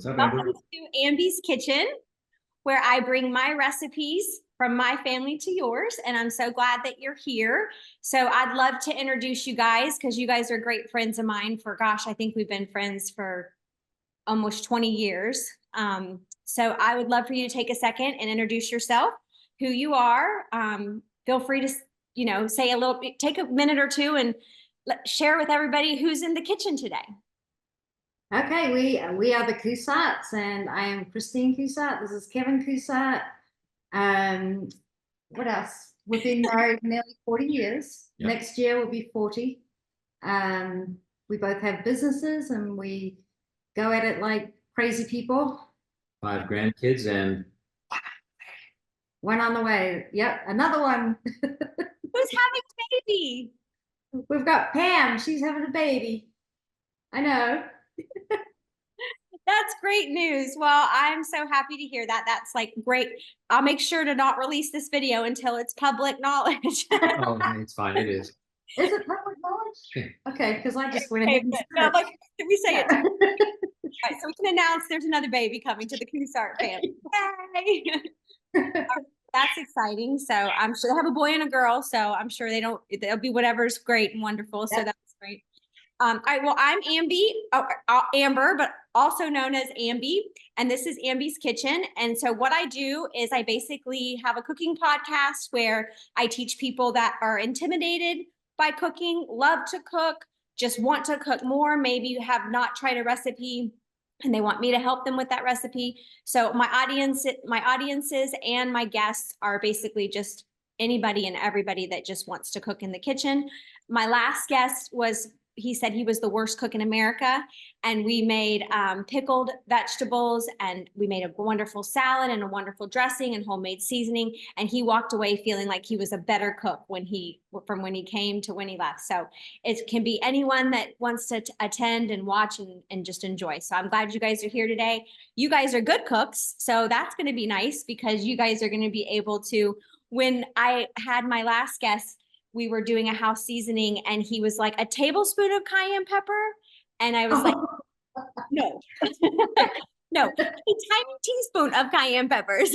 What's up, Amber? Welcome to Ambie's Kitchen, where I bring my recipes from my family to yours, and I'm so glad that you're here. So I'd love to introduce you guys because you guys are great friends of mine for, gosh, I think we've been friends for almost 20 years. So I would love for you to take a second and introduce yourself, who you are. Feel free to, say a little bit, take a minute or two and share with everybody who's in the kitchen today. Okay, we are the Cousarts, and I am Christine Cousart. This is Kevin Cousart. What else? We've been married nearly 40 years. Yep. Next year will be 40. We both have businesses, and we go at it like crazy people. 5 grandkids and One on the way. Yep, another one. Who's having a baby? We've got Pam. She's having a baby. I know. That's great news. Well, I'm so happy to hear that. That's like great. I'll make sure to not release this video until it's public knowledge. oh, it's fine. It is. Is it public knowledge? Okay, because I just went Okay, ahead and no, like, did we say it? yeah. Right, so we can announce there's another baby coming to the Cousart family. Yay! That's exciting. So I'm sure they have a boy and a girl. So I'm sure they'll be whatever's great and wonderful. So that's great. All right, well, I'm Amber, but also known as Ambie, and this is Ambie's Kitchen. And so what I do is I basically have a cooking podcast where I teach people that are intimidated by cooking, love to cook, just want to cook more. Maybe you have not tried a recipe and they want me to help them with that recipe. So my audiences and my guests are basically just anybody and everybody that just wants to cook in the kitchen. My last guest he said he was the worst cook in America. And we made pickled vegetables, and we made a wonderful salad and a wonderful dressing and homemade seasoning. And he walked away feeling like he was a better cook from when he came to when he left. So it can be anyone that wants to attend and watch and just enjoy. So I'm glad you guys are here today. You guys are good cooks. So that's going to be nice because you guys are going to be able to, when I had my last guest, we were doing a house seasoning and he was like, a tablespoon of cayenne pepper. And I was like, no, no, a tiny teaspoon of cayenne peppers.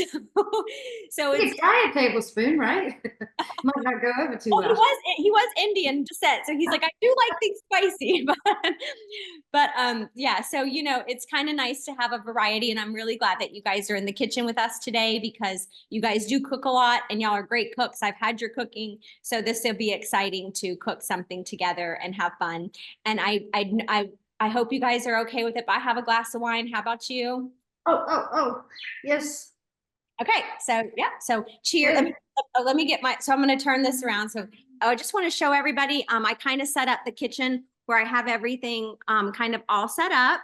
So it's a tablespoon, right? Might not go over too well. He was Indian descent. So he's like, I do like things spicy, but yeah, so it's kind of nice to have a variety, and I'm really glad that you guys are in the kitchen with us today because you guys do cook a lot and y'all are great cooks. I've had your cooking, so this will be exciting to cook something together and have fun. And I hope you guys are okay with it, but I have a glass of wine. How about you? Oh, yes. Okay, so yeah, so cheers. Let me get so I'm going to turn this around. So I just want to show everybody, I kind of set up the kitchen where I have everything kind of all set up.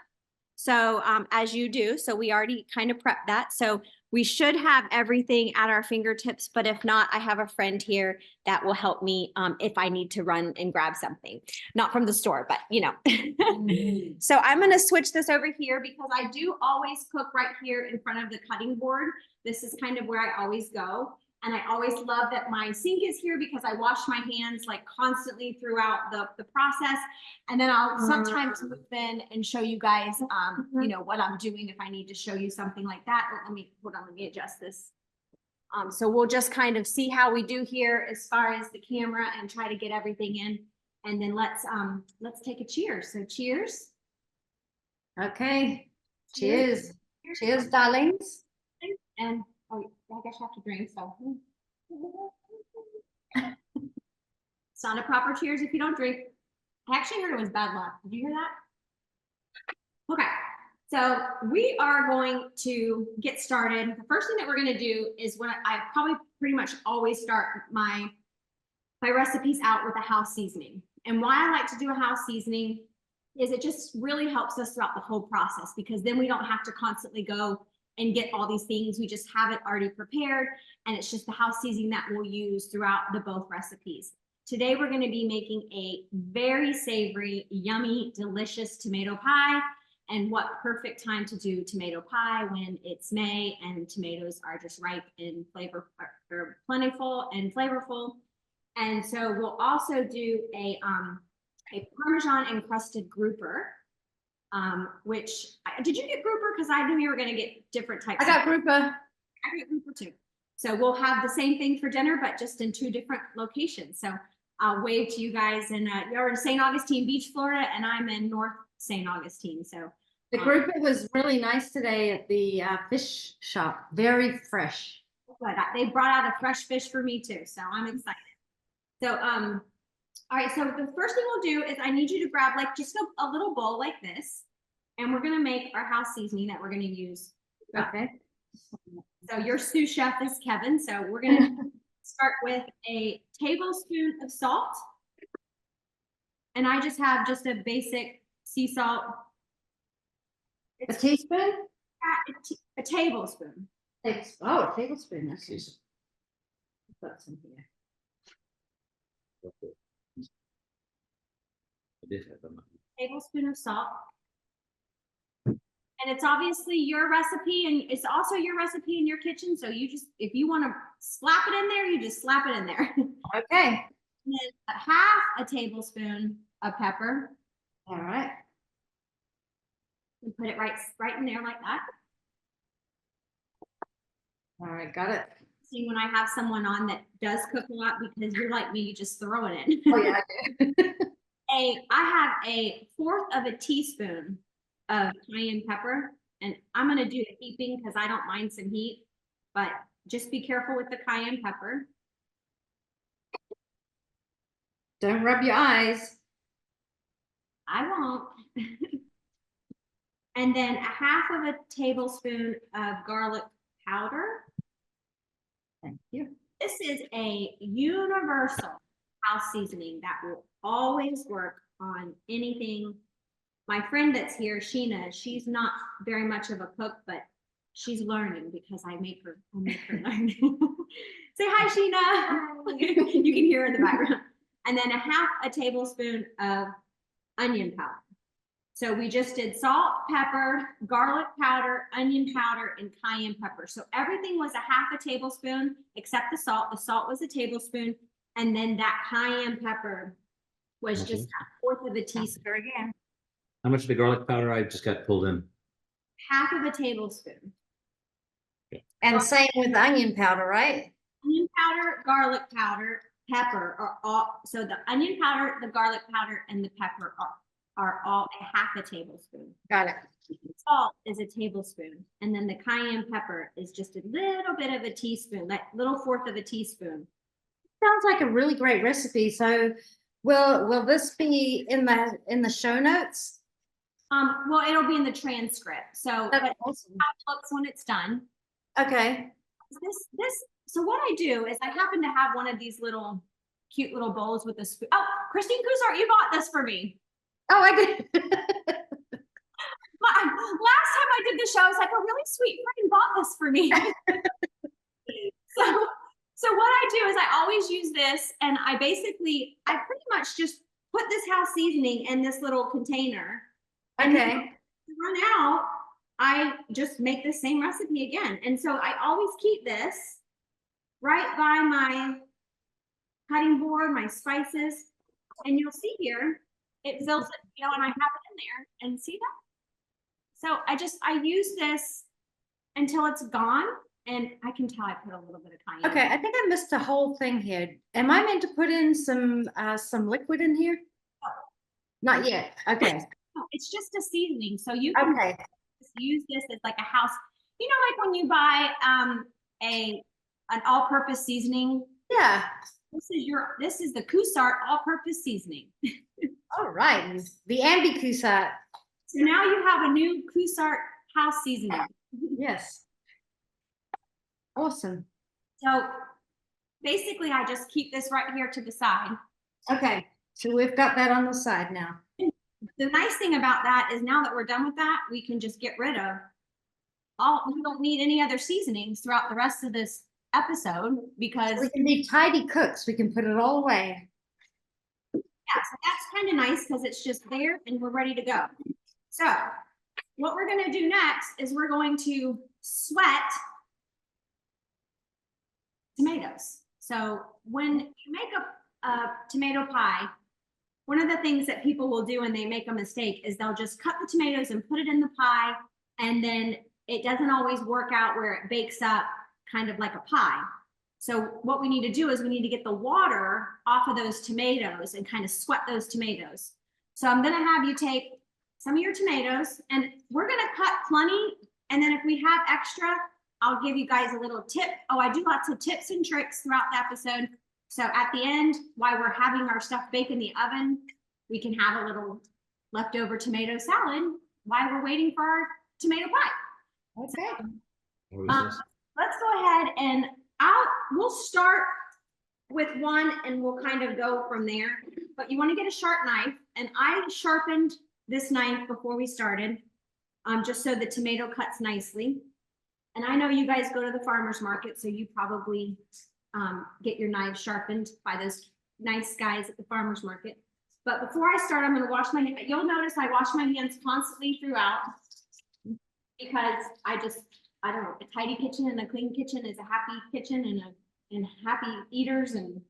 So as you do, so we already kind of prepped that. So we should have everything at our fingertips, but if not, I have a friend here that will help me if I need to run and grab something, not from the store, but So I'm going to switch this over here because I do always cook right here in front of the cutting board. This is kind of where I always go. And I always love that my sink is here because I wash my hands like constantly throughout the process. And then I'll sometimes move in and show you guys, what I'm doing if I need to show you something like that. Hold on, let me adjust this. So we'll just kind of see how we do here as far as the camera and try to get everything in. And then let's take a cheers. So cheers. Okay. Cheers. Cheers, darlings. And I guess you have to drink, so. It's not a proper cheers if you don't drink. I actually heard it was bad luck. Did you hear that? Okay, so we are going to get started. The first thing that we're gonna do is when I probably pretty much always start my recipes out with a house seasoning. And why I like to do a house seasoning is it just really helps us throughout the whole process because then we don't have to constantly go and get all these things. We just have it already prepared, and it's just the house seasoning that we'll use throughout both recipes. Today, we're going to be making a very savory, yummy, delicious tomato pie. And what perfect time to do tomato pie when it's May and tomatoes are just ripe and plentiful and flavorful. And so we'll also do a Parmesan Encrusted grouper. which did you get grouper? Because I knew you were going to get different types. I got grouper. I got grouper too. So we'll have the same thing for dinner, but just in 2 different locations. So I'll wave to you guys, and you're in St. Augustine Beach, Florida, and I'm in North St. Augustine. So The grouper was really nice today at the fish shop. Very fresh. but they brought out a fresh fish for me too, so I'm excited. So all right, so the first thing we'll do is I need you to grab like just a little bowl like this, and we're gonna make our house seasoning that we're gonna use. Okay. So your sous chef is Kevin, so we're gonna start with a tablespoon of salt, and I just have just a basic sea salt. A teaspoon? A tablespoon. Oh, a tablespoon. Okay. Got some here. I did have them. Tablespoon of salt. And it's obviously your recipe, and it's also your recipe in your kitchen. So you just, if you want to slap it in there, you just slap it in there. Okay. And then half a tablespoon of pepper. All right. And put it right in there like that. All right, got it. See, when I have someone on that does cook a lot, because you're like me, you just throw it in. Oh yeah, I do. I have a 1/4 of a teaspoon of cayenne pepper, and I'm going to do the heaping because I don't mind some heat, but just be careful with the cayenne pepper. Don't rub your eyes. I won't. And then 1/2 of a tablespoon of garlic powder. Thank you. This is a universal house seasoning that will always work on anything. My friend that's here, Sheena, she's not very much of a cook, but she's learning because I make her learn. Say hi, Sheena. You can hear her in the background. And then 1/2 tablespoon of onion powder. So we just did salt, pepper, garlic powder, onion powder, and cayenne pepper. So everything was 1/2 tablespoon except the salt. The salt was a tablespoon. And then that cayenne pepper was Okay. just 1/4 of a teaspoon again. How much of the garlic powder I just got pulled in? 1/2 of a tablespoon. And same with onion powder, right? Onion powder, garlic powder, pepper are all, so the onion powder, the garlic powder, and the pepper are all 1/2 tablespoon. Got it. Salt is a tablespoon, and then the cayenne pepper is just a little bit of a teaspoon, that little 1/4 of a teaspoon. Sounds like a really great recipe. So will this be in the show notes? Well, it'll be in the transcript. So That's but awesome. how it looks when it's done. Okay. So what I do is I happen to have one of these little cute little bowls with a spoon. Oh, Christine Cousart, you bought this for me. Oh, I did. Last time I did the show, I was like, a really sweet friend bought this for me. So what I do is I always use this, and I pretty much just put this house seasoning in this little container. And Okay. to run out, I just make the same recipe again. And so I always keep this right by my cutting board, my spices, and you'll see here, it fills it, and I have it in there, and see that? So I use this until it's gone, and I can tell I put a little bit of cayenne. Okay, I think I missed a whole thing here. Am I meant to put in some liquid in here? Not yet. Okay. No, it's just a seasoning, so you can Okay. use this as like a house, like when you buy an all-purpose seasoning. Yeah. This is the Cousart all-purpose seasoning. All right. The Ambie Cousart. So now you have a new Cousart house seasoning. Yes. Awesome. So basically I just keep this right here to the side. Okay. So we've got that on the side now. The nice thing about that is now that we're done with that, we can just get rid of we don't need any other seasonings throughout the rest of this episode, because We can be tidy cooks. We can put it all away. yeah, so that's kind of nice because it's just there and we're ready to go. So what we're going to do next is we're going to sweat tomatoes. So when you make a tomato pie, one of the things that people will do when they make a mistake is they'll just cut the tomatoes and put it in the pie, and then it doesn't always work out where it bakes up kind of like a pie. So what we need to do is we need to get the water off of those tomatoes and kind of sweat those tomatoes. So I'm gonna have you take some of your tomatoes, and we're gonna cut plenty, and then if we have extra, I'll give you guys a little tip. Oh, I do lots of tips and tricks throughout the episode. So at the end, while we're having our stuff baked in the oven, we can have a little leftover tomato salad while we're waiting for our tomato pie. Okay. What was this? Let's go ahead and we'll start with one and we'll kind of go from there. But you want to get a sharp knife, and I sharpened this knife before we started, just so the tomato cuts nicely. And I know you guys go to the farmer's market, so you probably get your knives sharpened by those nice guys at the farmer's market. But before I start, I'm going to wash my hands. You'll notice I wash my hands constantly throughout, because I don't know, a tidy kitchen and a clean kitchen is a happy kitchen and happy eaters and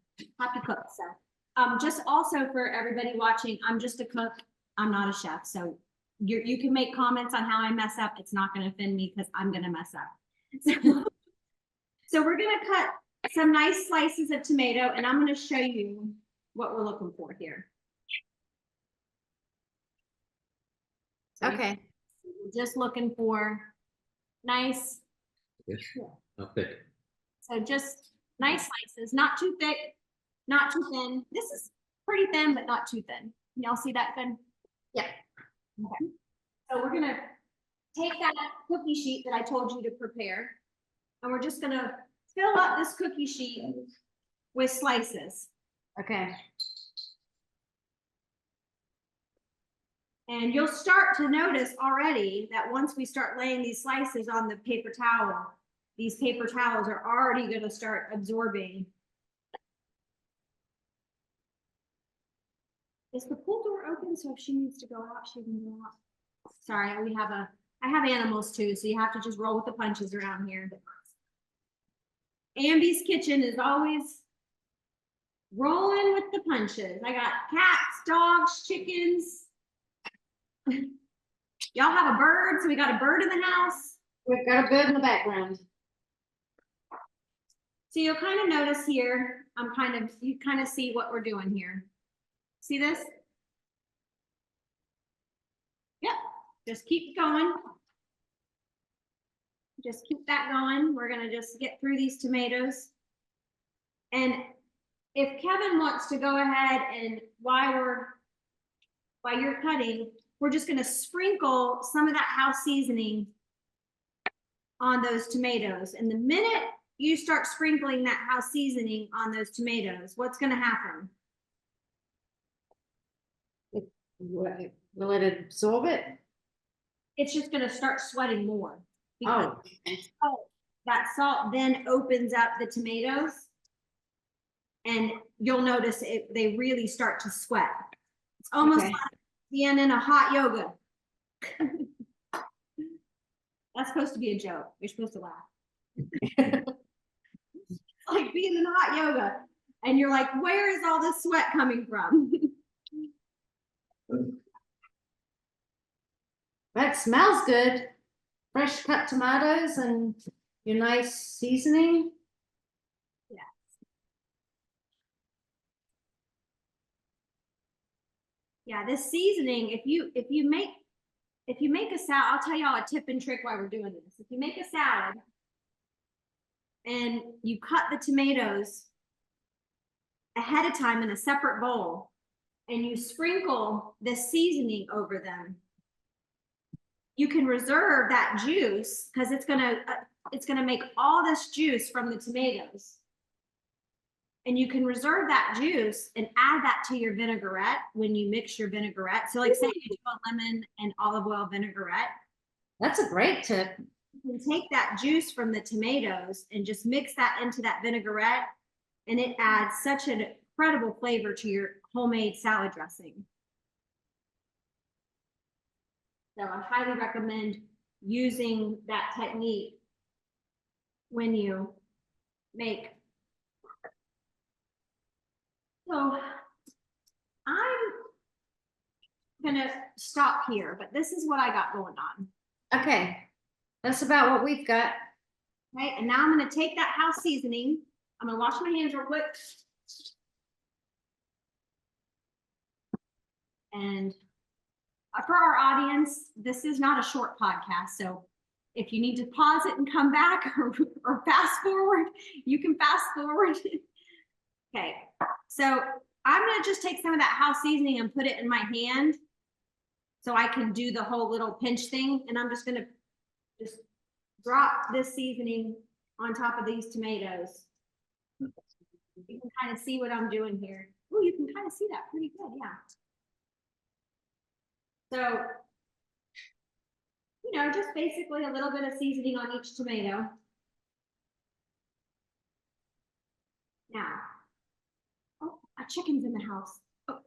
happy cooks. So just also for everybody watching, I'm just a cook. I'm not a chef. So you can make comments on how I mess up. It's not going to offend me because I'm going to mess up. So we're going to cut some nice slices of tomato, and I'm going to show you what we're looking for here. So Okay. we're just looking for nice, Yes. How thick? so just nice slices, not too thick, not too thin. This is pretty thin, but not too thin. Y'all see that thin? Yeah. Okay. So we're gonna take that cookie sheet that I told you to prepare, and we're just gonna fill up this cookie sheet with slices. Okay. And you'll start to notice already that once we start laying these slices on the paper towel, these paper towels are already going to start absorbing. Is the pool door open? So if she needs to go out, she can go out. Sorry, I have animals too, so you have to just roll with the punches around here. Ambie's kitchen is always rolling with the punches. I got cats, dogs, chickens. Y'all have a bird, so we got a bird in the house. We've got a bird in the background. So you'll kind of notice here, you kind of see what we're doing here. See this? Yep, just keep going. Just keep that going. We're gonna just get through these tomatoes. And if Kevin wants to go ahead and while you're cutting, we're just gonna sprinkle some of that house seasoning on those tomatoes. And the minute you start sprinkling that house seasoning on those tomatoes, what's gonna happen? Will it absorb it? It's just gonna start sweating more. Because Oh. that salt then opens up the tomatoes, and you'll notice they really start to sweat. It's almost Okay. like being in a hot yoga. That's supposed to be a joke. You're supposed to laugh. Like being in hot yoga, and you're like, where is all this sweat coming from? That smells good. Fresh cut tomatoes and your nice seasoning. Yeah, this seasoning, if you make a salad, I'll tell y'all a tip and trick while we're doing this. If you make a salad and you cut the tomatoes ahead of time in a separate bowl, and you sprinkle the seasoning over them, you can reserve that juice, because it's gonna make all this juice from the tomatoes. And you can reserve that juice and add that to your vinaigrette when you mix your vinaigrette. So like say you do a lemon and olive oil vinaigrette. That's a great tip. You can take that juice from the tomatoes and just mix that into that vinaigrette, and it adds such an incredible flavor to your homemade salad dressing. So I highly recommend using that technique when you make. So gonna stop here, but this is what I got going on. Okay, that's about what we've got. Okay, and now I'm gonna take that house seasoning. I'm gonna wash my hands real quick. And for our audience, this is not a short podcast, so if you need to pause it and come back or fast forward, you can fast forward. Okay, so I'm gonna just take some of that house seasoning and put it in my hand so I can do the whole little pinch thing, and I'm just gonna just drop this seasoning on top of these tomatoes. You can kind of see what I'm doing here. Oh, you can kind of see that pretty good, yeah. So, you know, just basically a little bit of seasoning on each tomato. Now, oh, a chicken's in the house. Oh.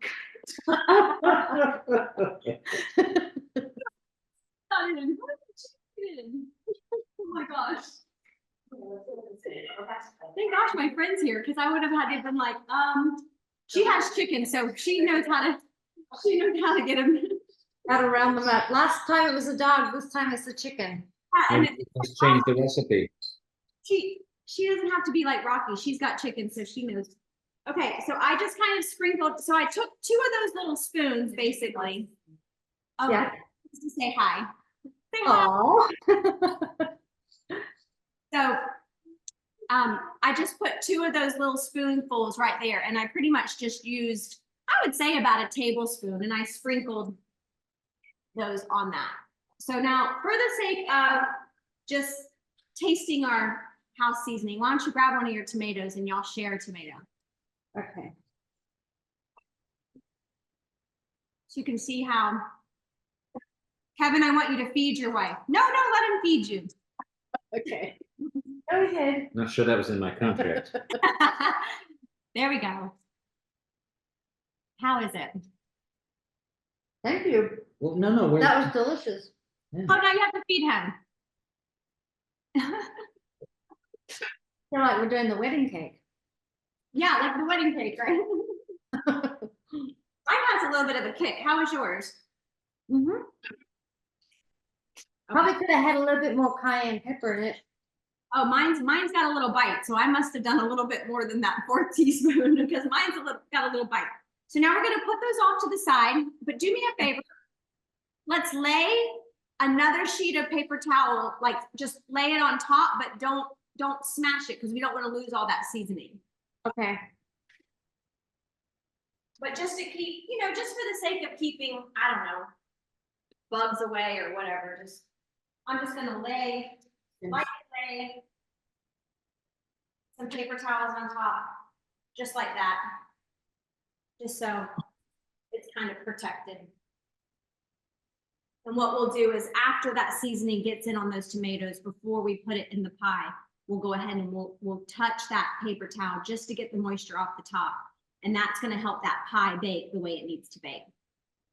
Oh my gosh. Thank gosh my friend's here, because I would have had to been like, she has chicken, so she knows how to get them. How to round them up. Last time it was a dog, this time it's a chicken. And Maybe let's change the recipe. she doesn't have to be like Rocky. She's got chicken, so she knows. Okay, so I just kind of sprinkled. So I took 2 of those little spoons, basically. Oh, Yeah. just to say hi. Say hi. Aww. So I just put 2 of those little spoonfuls right there, and I pretty much just used, I would say, about a tablespoon, and I sprinkled those on that. So now, for the sake of just tasting our house seasoning, why don't you grab one of your tomatoes and y'all share a tomato. Okay. So you can see how, Kevin, I want you to feed your wife. No, let him feed you. Okay. Go ahead. Not sure that was in my contract. There we go. How is it? Thank you. Well, no, wait. That was delicious. Yeah. Oh, now you have to feed him. Feel like we're doing the wedding cake. Yeah, like the wedding cake, right? Mine has a little bit of a kick. How is yours? Mm-hmm. Probably could have had a little bit more cayenne pepper in it. Oh, mine's got a little bite, so I must have done a little bit more than that 4th teaspoon because mine's got a little bite. So now we're gonna put those off to the side, but do me a favor. Let's lay another sheet of paper towel, like just lay it on top, but don't smash it because we don't want to lose all that seasoning. Okay. But just to keep, you know, just for the sake of keeping, I don't know, bugs away or whatever, I'm just gonna lay some paper towels on top, just like that, just so it's kind of protected. And what we'll do is after that seasoning gets in on those tomatoes, before we put it in the pie, we'll go ahead and we'll touch that paper towel just to get the moisture off the top. And that's gonna help that pie bake the way it needs to bake.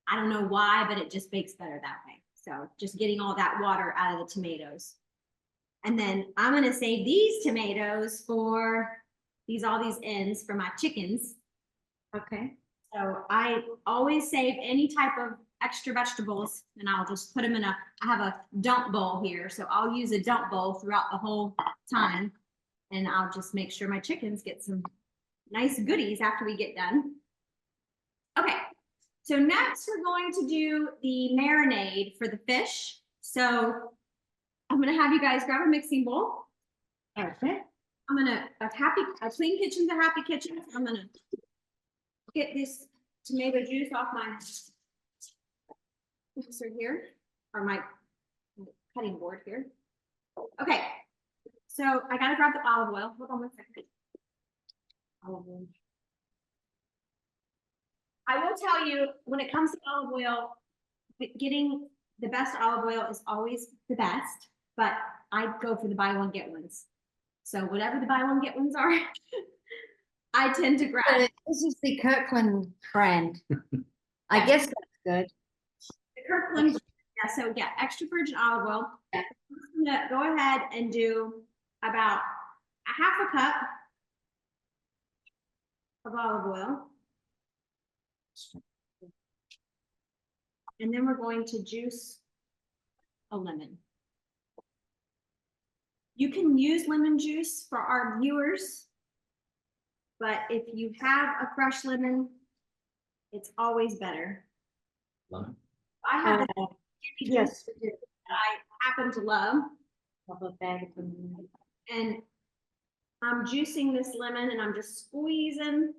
I don't know why, but it just bakes better that way. So just getting all that water out of the tomatoes. And then I'm gonna save these tomatoes for all these ends for my chickens. Okay. So I always save any type of extra vegetables and I'll just put them in I have a dump bowl here. So I'll use a dump bowl throughout the whole time. And I'll just make sure my chickens get some nice goodies after we get done. Okay, so next we're going to do the marinade for the fish. So I'm gonna have you guys grab a mixing bowl. Okay. I'm gonna, a clean kitchen's a happy kitchen. I'm gonna get this tomato juice off my mixer here, or my cutting board here. Okay, so I gotta grab the olive oil. Hold on one second. Olive oil. I will tell you, when it comes to olive oil, getting the best olive oil is always the best, but I go for the buy one, get ones. So whatever the buy one, get ones are, I tend to grab. This is the Kirkland brand. I guess that's good. The Kirkland, yeah, so yeah, extra virgin olive oil. Yeah. I'm gonna go ahead and do about a 1/2 cup of olive oil. And then we're going to juice a lemon. You can use lemon juice for our viewers, but if you have a fresh lemon, it's always better. Lemon. I have a Yes, we did. I happen to love, Have a bag of them. and I'm juicing this lemon and I'm just squeezing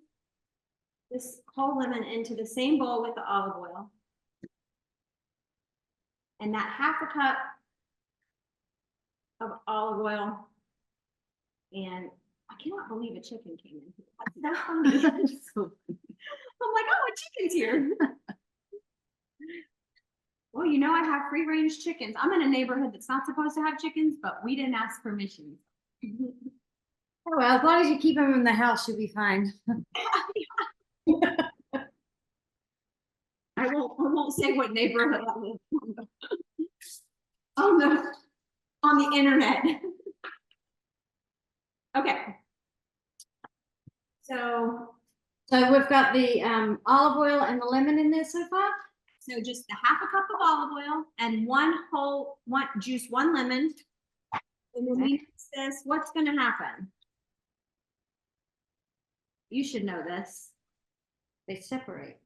this whole lemon into the same bowl with the olive oil. And that half a cup of olive oil, and I cannot believe a chicken came in here. That's so funny. I'm like, oh, a chicken's here. Well, you know, I have free range chickens. I'm in a neighborhood that's not supposed to have chickens, but we didn't ask permission. Oh, well, as long as you keep them in the house, you'll be fine. I won't say what neighborhood I live in. Oh no, on the internet. Okay. So We've got the olive oil and the lemon in there so far. So just a half a cup of olive oil and juice one lemon. And when we mix this, what's gonna happen? You should know this. They separate.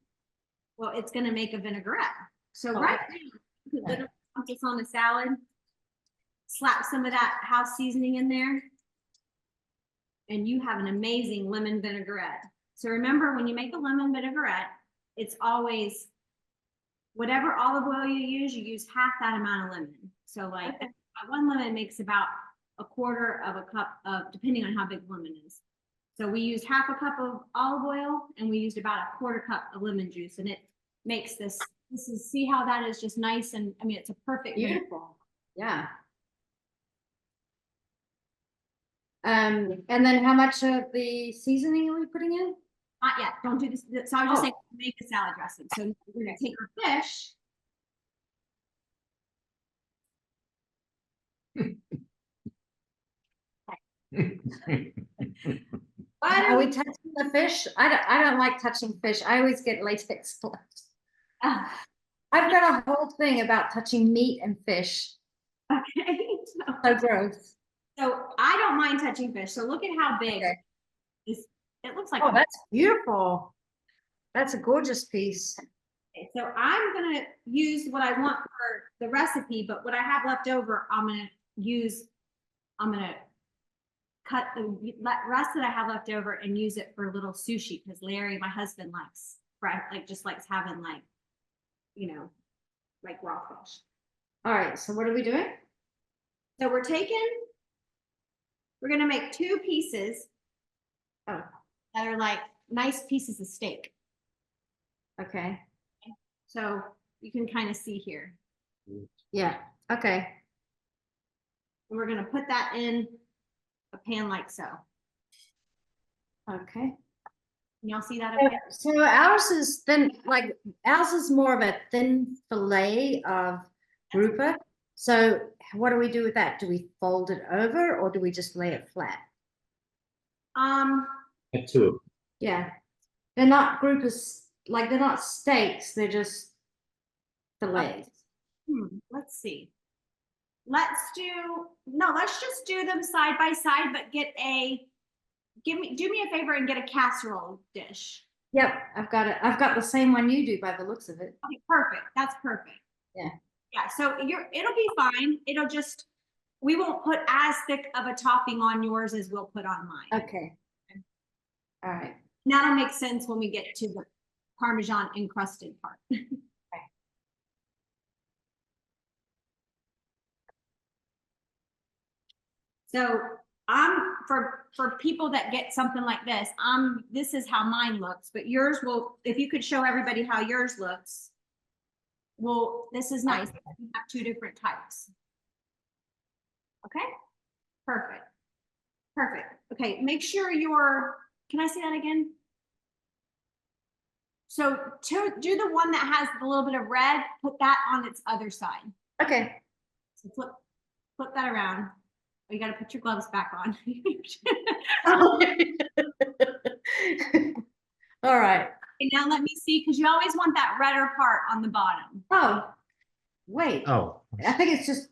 Well, it's gonna make a vinaigrette. So Oh, right okay. now, you could literally put this on the salad, slap some of that house seasoning in there, and you have an amazing lemon vinaigrette. So remember, when you make a lemon vinaigrette, it's always whatever olive oil you use half that amount of lemon. So like one lemon makes about a quarter of a cup of, depending on how big the lemon is. So we used half a cup of olive oil and we used about a quarter cup of lemon juice, and it makes this is, see how that is just nice, and I mean, it's a perfect. Beautiful. Yeah. And then how much of the seasoning are we putting in? Not yet, don't do this. So I was just saying, make a salad dressing. So we're gonna take our fish. Are we touching the fish? I don't like touching fish. I always get latex gloves. I've got a whole thing about touching meat and fish. Okay. So gross. So I don't mind touching fish. So look at how big this, it looks like. Oh, that's beautiful. That's a gorgeous piece. Okay, so I'm gonna use what I want for the recipe, but what I have left over, I'm gonna cut the rest that I have left over and use it for a little sushi, because Larry, my husband, likes just likes having like, you know, like raw fish. All right, so what are we doing? So we're gonna make two pieces that are like nice pieces of steak. Okay. So you can kind of see here. Yeah. Okay. And we're gonna put that in a pan like so. Okay. Can y'all see that? Okay? So ours is thin, like ours is more of a thin fillet of grouper. So what do we do with that? Do we fold it over or do we just lay it flat? Two. Yeah. They're not groupers, like they're not steaks, they're just fillets. Let's see. Let's just do them side by side, but do me a favor and get a casserole dish. Yep, I've got it. I've got the same one you do by the looks of it. Okay, perfect. That's perfect. Yeah. Yeah, so it'll be fine. It'll just, we won't put as thick of a topping on yours as we'll put on mine. Okay. All right. And that'll make sense when we get to the Parmesan encrusted part. So for people that get something like this, this is how mine looks, but yours will, if you could show everybody how yours looks. Well, this is nice. We have two different types. Okay, perfect. Perfect. Okay, make sure can I say that again? So to do the one that has a little bit of red, put that on its other side. Okay. So flip that around. Oh, you got to put your gloves back on. All right. Okay, now let me see, because you always want that redder part on the bottom. Oh, wait, Oh, I think it's just,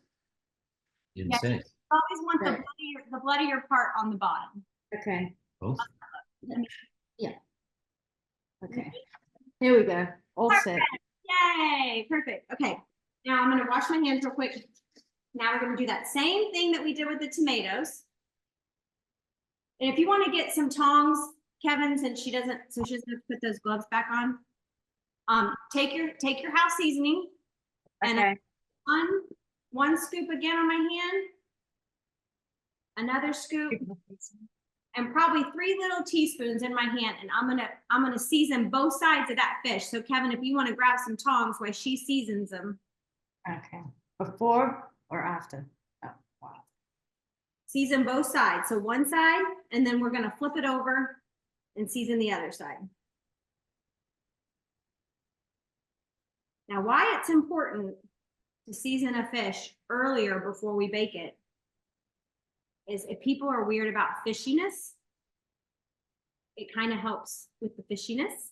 you didn't say. Always want Right. the bloodier part on the bottom. okay, Both? okay. Here we go, all set. Yay, perfect. Okay, now I'm gonna wash my hands real quick. Now we're gonna do that same thing that we did with the tomatoes. And if you want to get some tongs, Kevin, since she doesn't have to put those gloves back on. Take your house seasoning and Okay, one scoop again on my hand, another scoop, and probably 3 little teaspoons in my hand. And I'm gonna season both sides of that fish. So Kevin, if you want to grab some tongs while she seasons them, okay. Before or after? Oh, wow. season both sides. So one side, and then we're gonna flip it over and season the other side. Now, why it's important to season a fish earlier before we bake it is if people are weird about fishiness, it kind of helps with the fishiness.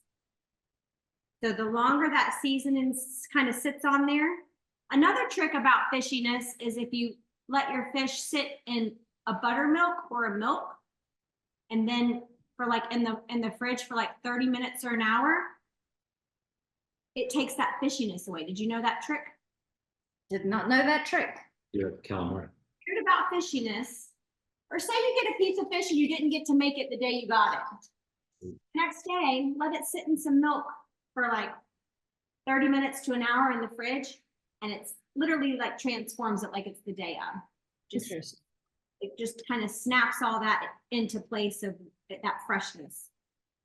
So the longer that seasoning kind of sits on there. Another trick about fishiness is if you let your fish sit in a buttermilk or a milk, and then for like in the fridge for like 30 minutes or an hour, it takes that fishiness away. Did you know that trick? Did not know that trick. You're calamari. Heard about fishiness, or say you get a piece of fish and you didn't get to make it the day you got it. Next day, let it sit in some milk for like 30 minutes to an hour in the fridge, and it's literally like transforms it like it's the day of. Just it just kind of snaps all that into place of that freshness.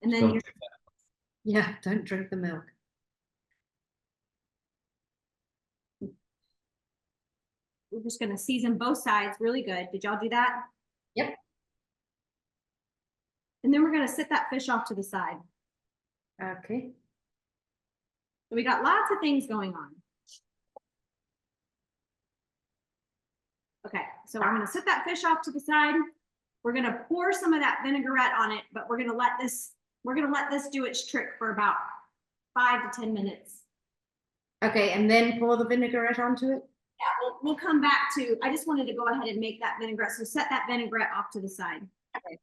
And then Don't you're Yeah, don't drink the milk. we're just gonna season both sides really good. Did y'all do that? Yep. And then we're gonna sit that fish off to the side. Okay. So we got lots of things going on. Okay, so I'm gonna sit that fish off to the side. We're gonna pour some of that vinaigrette on it, but we're gonna let this do its trick for about 5 to 10 minutes. Okay, and then pour the vinaigrette onto it? Yeah, we'll come back to, I just wanted to go ahead and make that vinaigrette. So set that vinaigrette off to the side. Okay.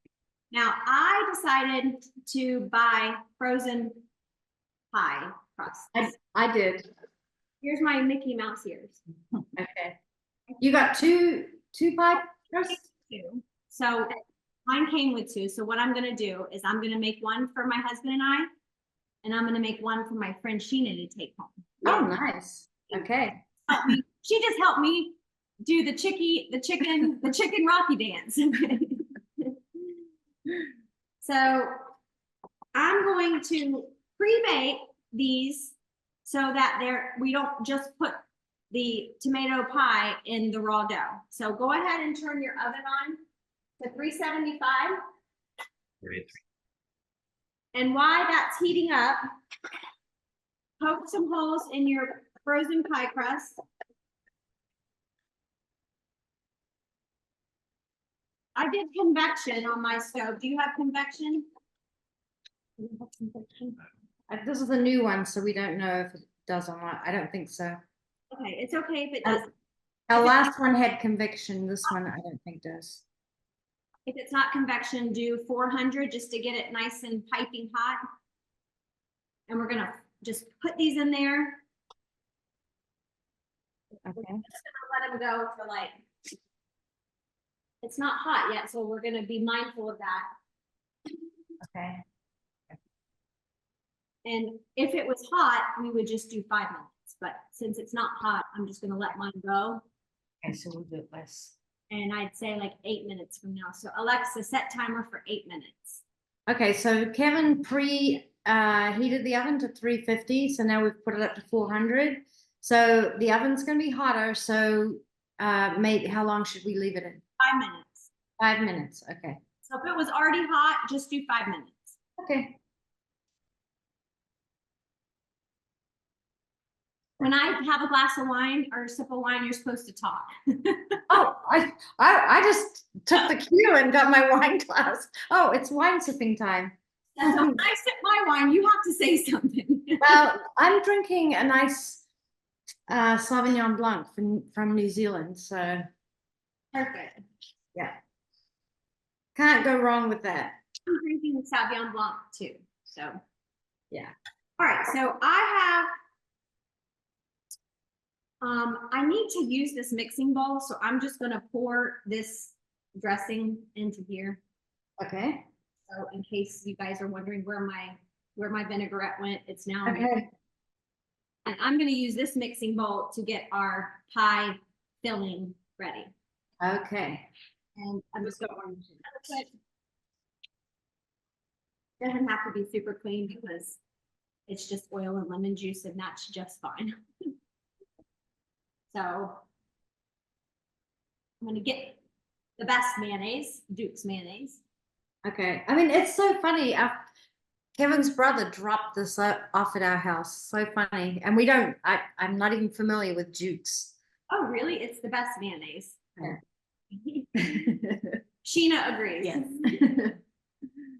Now I decided to buy frozen pie crusts. I did. Here's my Mickey Mouse ears. Okay. You got two pie crusts? Two. So mine came with 2. So what I'm gonna do is I'm gonna make one for my husband and I'm gonna make one for my friend Sheena to take home. Oh, nice. Okay. She just helped me do the chicken Rocky dance. So I'm going to pre-bake these so that we don't just put the tomato pie in the raw dough. So go ahead and turn your oven on to 375. Great. And while that's heating up, poke some holes in your frozen pie crust. I did convection on my stove. Do you have convection? This is a new one, so we don't know if it does or not. I don't think so. Okay, it's okay if it does. Our last one had convection. This one I don't think does. If it's not convection, do 400 just to get it nice and piping hot. And we're gonna just put these in there. Okay. We're just gonna let them go for like, it's not hot yet, so we're gonna be mindful of that. Okay. And if it was hot, we would just do 5 minutes. But since it's not hot, I'm just gonna let mine go. Okay, so we'll do it less. And I'd say like 8 minutes from now. So Alexa, set timer for 8 minutes. Okay, so Kevin heated the oven to 350, so now we've put it up to 400. So the oven's going to be hotter, so maybe how long should we leave it in? 5 minutes. 5 minutes, okay. So if it was already hot, just do 5 minutes. Okay. When I have a glass of wine or a sip of wine, you're supposed to talk. Oh, I just took the cue and got my wine glass. Oh, it's wine sipping time. And so when I sip my wine, you have to say something. Well, I'm drinking a nice Sauvignon Blanc from New Zealand. So Perfect. yeah, can't go wrong with that. I'm drinking the Sauvignon Blanc too. So Yeah. all right. So I I need to use this mixing bowl, so I'm just gonna pour this dressing into here. Okay. So in case you guys are wondering where my vinaigrette went, it's now in there. Okay. And I'm gonna use this mixing bowl to get our pie filling ready. Okay. And I'm just going to. Doesn't have to be super clean because it's just oil and lemon juice and that's just fine. So I'm gonna get the best mayonnaise, Duke's mayonnaise. Okay. I mean, it's so funny. Kevin's brother dropped this off at our house. So funny. And we don't, I'm not even familiar with Jukes. Oh, really? It's the best mayonnaise. Yeah. Sheena agrees. Yes.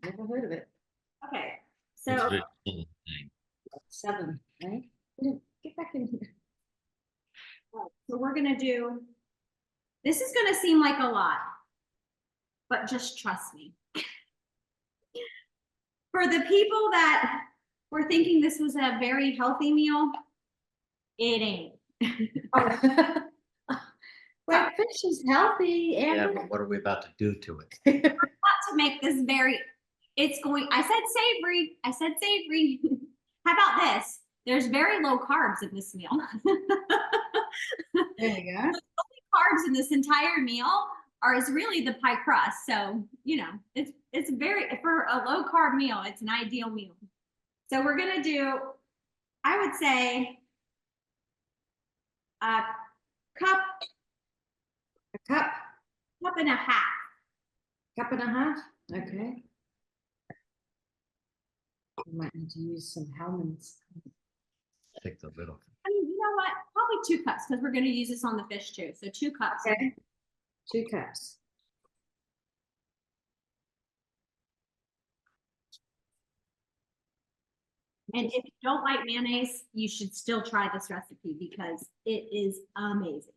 Never heard of it. Okay, It's so very cool thing. 7, right? Get back in here. so we're gonna do. This is gonna seem like a lot, but just trust me. For the people that were thinking this was a very healthy meal, it ain't. Well, fish is healthy. Yeah, And but what are we about to do to it? To make this very, it's going, I said savory. How about this? There's very low carbs in this meal. there you go. Carbs in this entire meal is really the pie crust. So, you know, it's very, for a low carb meal, it's an ideal meal. So we're gonna do, I would say, a cup A cup. and a half. Cup and a half. Okay. We might need to use some Hellmann's. Take the little. I mean, you know what? Probably 2 cups because we're going to use this on the fish too. So 2 cups. Okay. 2 cups. And if you don't like mayonnaise, you should still try this recipe because it is amazing.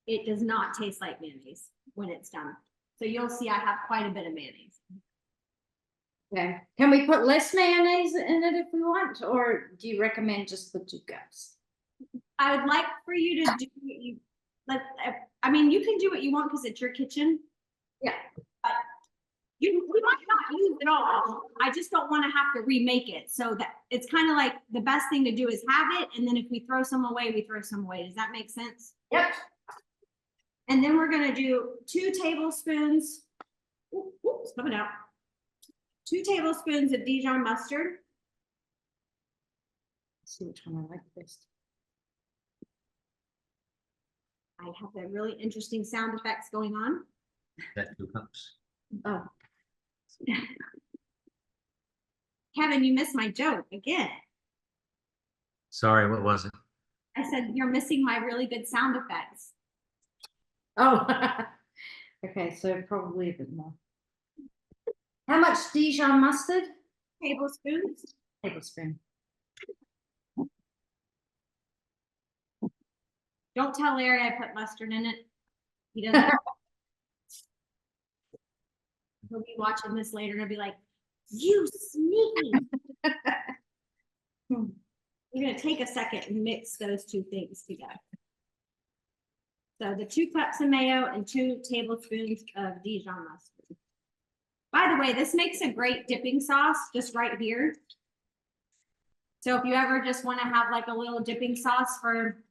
It does not taste like mayonnaise when it's done. So you'll see I have quite a bit of mayonnaise. Okay. Can we put less mayonnaise in it if we want, or do you recommend just the 2 cups? I would like for you to do what you like. I mean, you can do what you want because it's your kitchen. Yeah. But we might not use it all. I just don't want to have to remake it. So that it's kind of like the best thing to do is have it. And then if we throw some away, we throw some away. Does that make sense? Yep. And then we're going to do 2 tablespoons. Oops, coming out. 2 tablespoons of Dijon mustard. Let's see which one I like best. I have the really interesting sound effects going on. That 2 cups. Oh. Kevin, you missed my joke again. Sorry, what was it? I said, you're missing my really good sound effects. Oh. Okay, so probably a bit more. How much Dijon mustard? Tablespoons. Tablespoon. Don't tell Larry I put mustard in it. He doesn't. He'll be watching this later and he'll be like, you sneaky. You're going to take a second and mix those 2 things together. So the 2 cups of mayo and 2 tablespoons of Dijon mustard. By the way, this makes a great dipping sauce just right here. So if you ever just want to have like a little dipping sauce for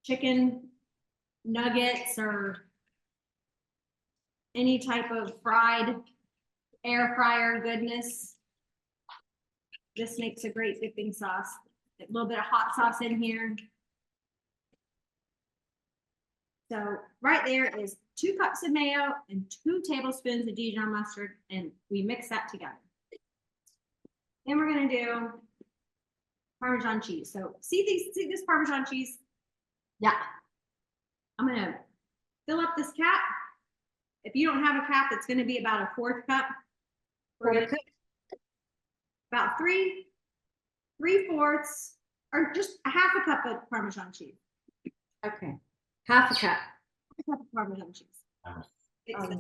chicken nuggets or any type of fried air fryer goodness, this makes a great dipping sauce. A little bit of hot sauce in here. So right there is 2 cups of mayo and 2 tablespoons of Dijon mustard, and we mix that together. Then we're gonna do Parmesan cheese. So see this Parmesan cheese? Yeah. I'm gonna fill up this cap. If you don't have a cap, it's gonna be about a 1/4 cup. We're gonna about 3/4 or just a 1/2 cup of Parmesan cheese. Okay. Half a cup. A cup of Parmesan cheese. Uh, Mix it.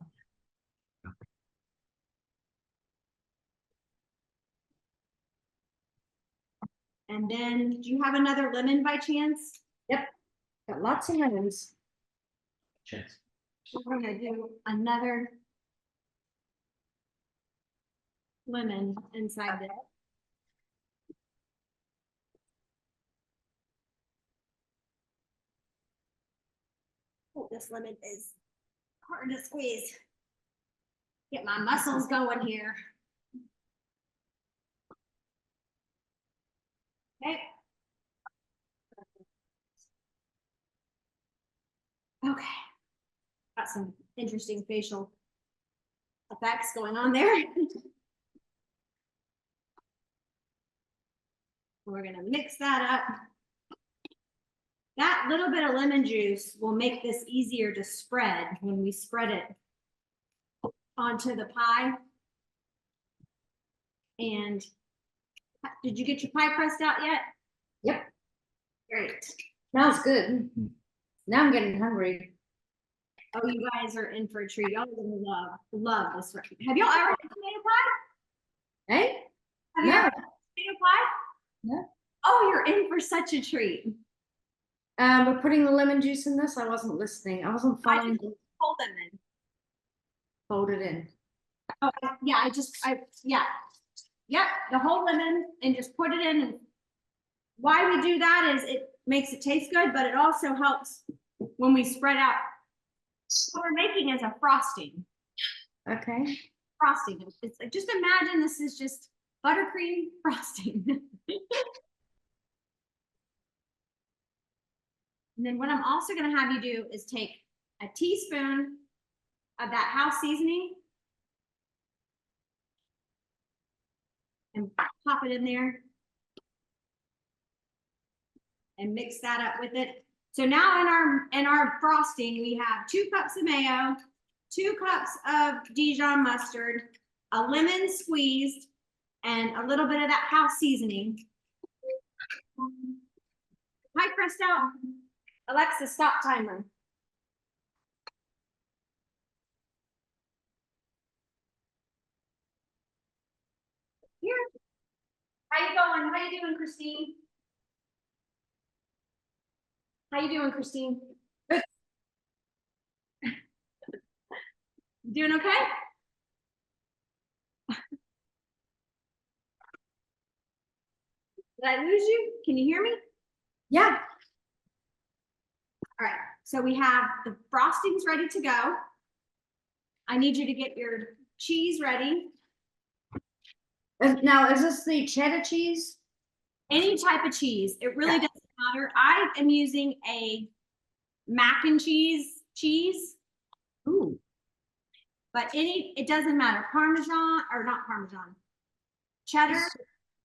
And then, do you have another lemon by chance? Yep. Got lots of lemons. chance. We're gonna do another lemon inside there. Oh, this lemon is hard to squeeze. Get my muscles going here. Okay. Okay. Got some interesting facial effects going on there. We're gonna mix that up. That little bit of lemon juice will make this easier to spread when we spread it onto the pie. And did you get your pie crust out yet? Yep. Great. Smells good. Now I'm getting hungry. Oh, you guys are in for a treat. Y'all are gonna love this. Have y'all ever had tomato pie? Hey? Have you No. ever had tomato pie? No. Oh, you're in for such a treat. We're putting the lemon juice in this. I wasn't listening. I wasn't following. Hold them in. Fold it in. Oh, yeah, yeah. Yep, the whole lemon and just put it in. And why we do that is it makes it taste good, but it also helps when we spread out. What we're making is a frosting. Okay. Frosting. It's like, just imagine this is just buttercream frosting. And then what I'm also gonna have you do is take a teaspoon of that house seasoning and pop it in there and mix that up with it. So now in our frosting, we have 2 cups of mayo, 2 cups of Dijon mustard, a lemon squeezed, and a little bit of that house seasoning. Pie crust out. Alexa, stop timer. Here. How you going? How you doing, Christine? How you doing, Christine? Good. Doing okay? Did I lose you? Can you hear me? Yeah. All right, so we have the frostings ready to go. I need you to get your cheese ready. Now, is this the cheddar cheese? Any type of cheese, it really Yeah. doesn't matter. I am using a mac and cheese. Ooh. But it doesn't matter. Parmesan or not Parmesan. Cheddar,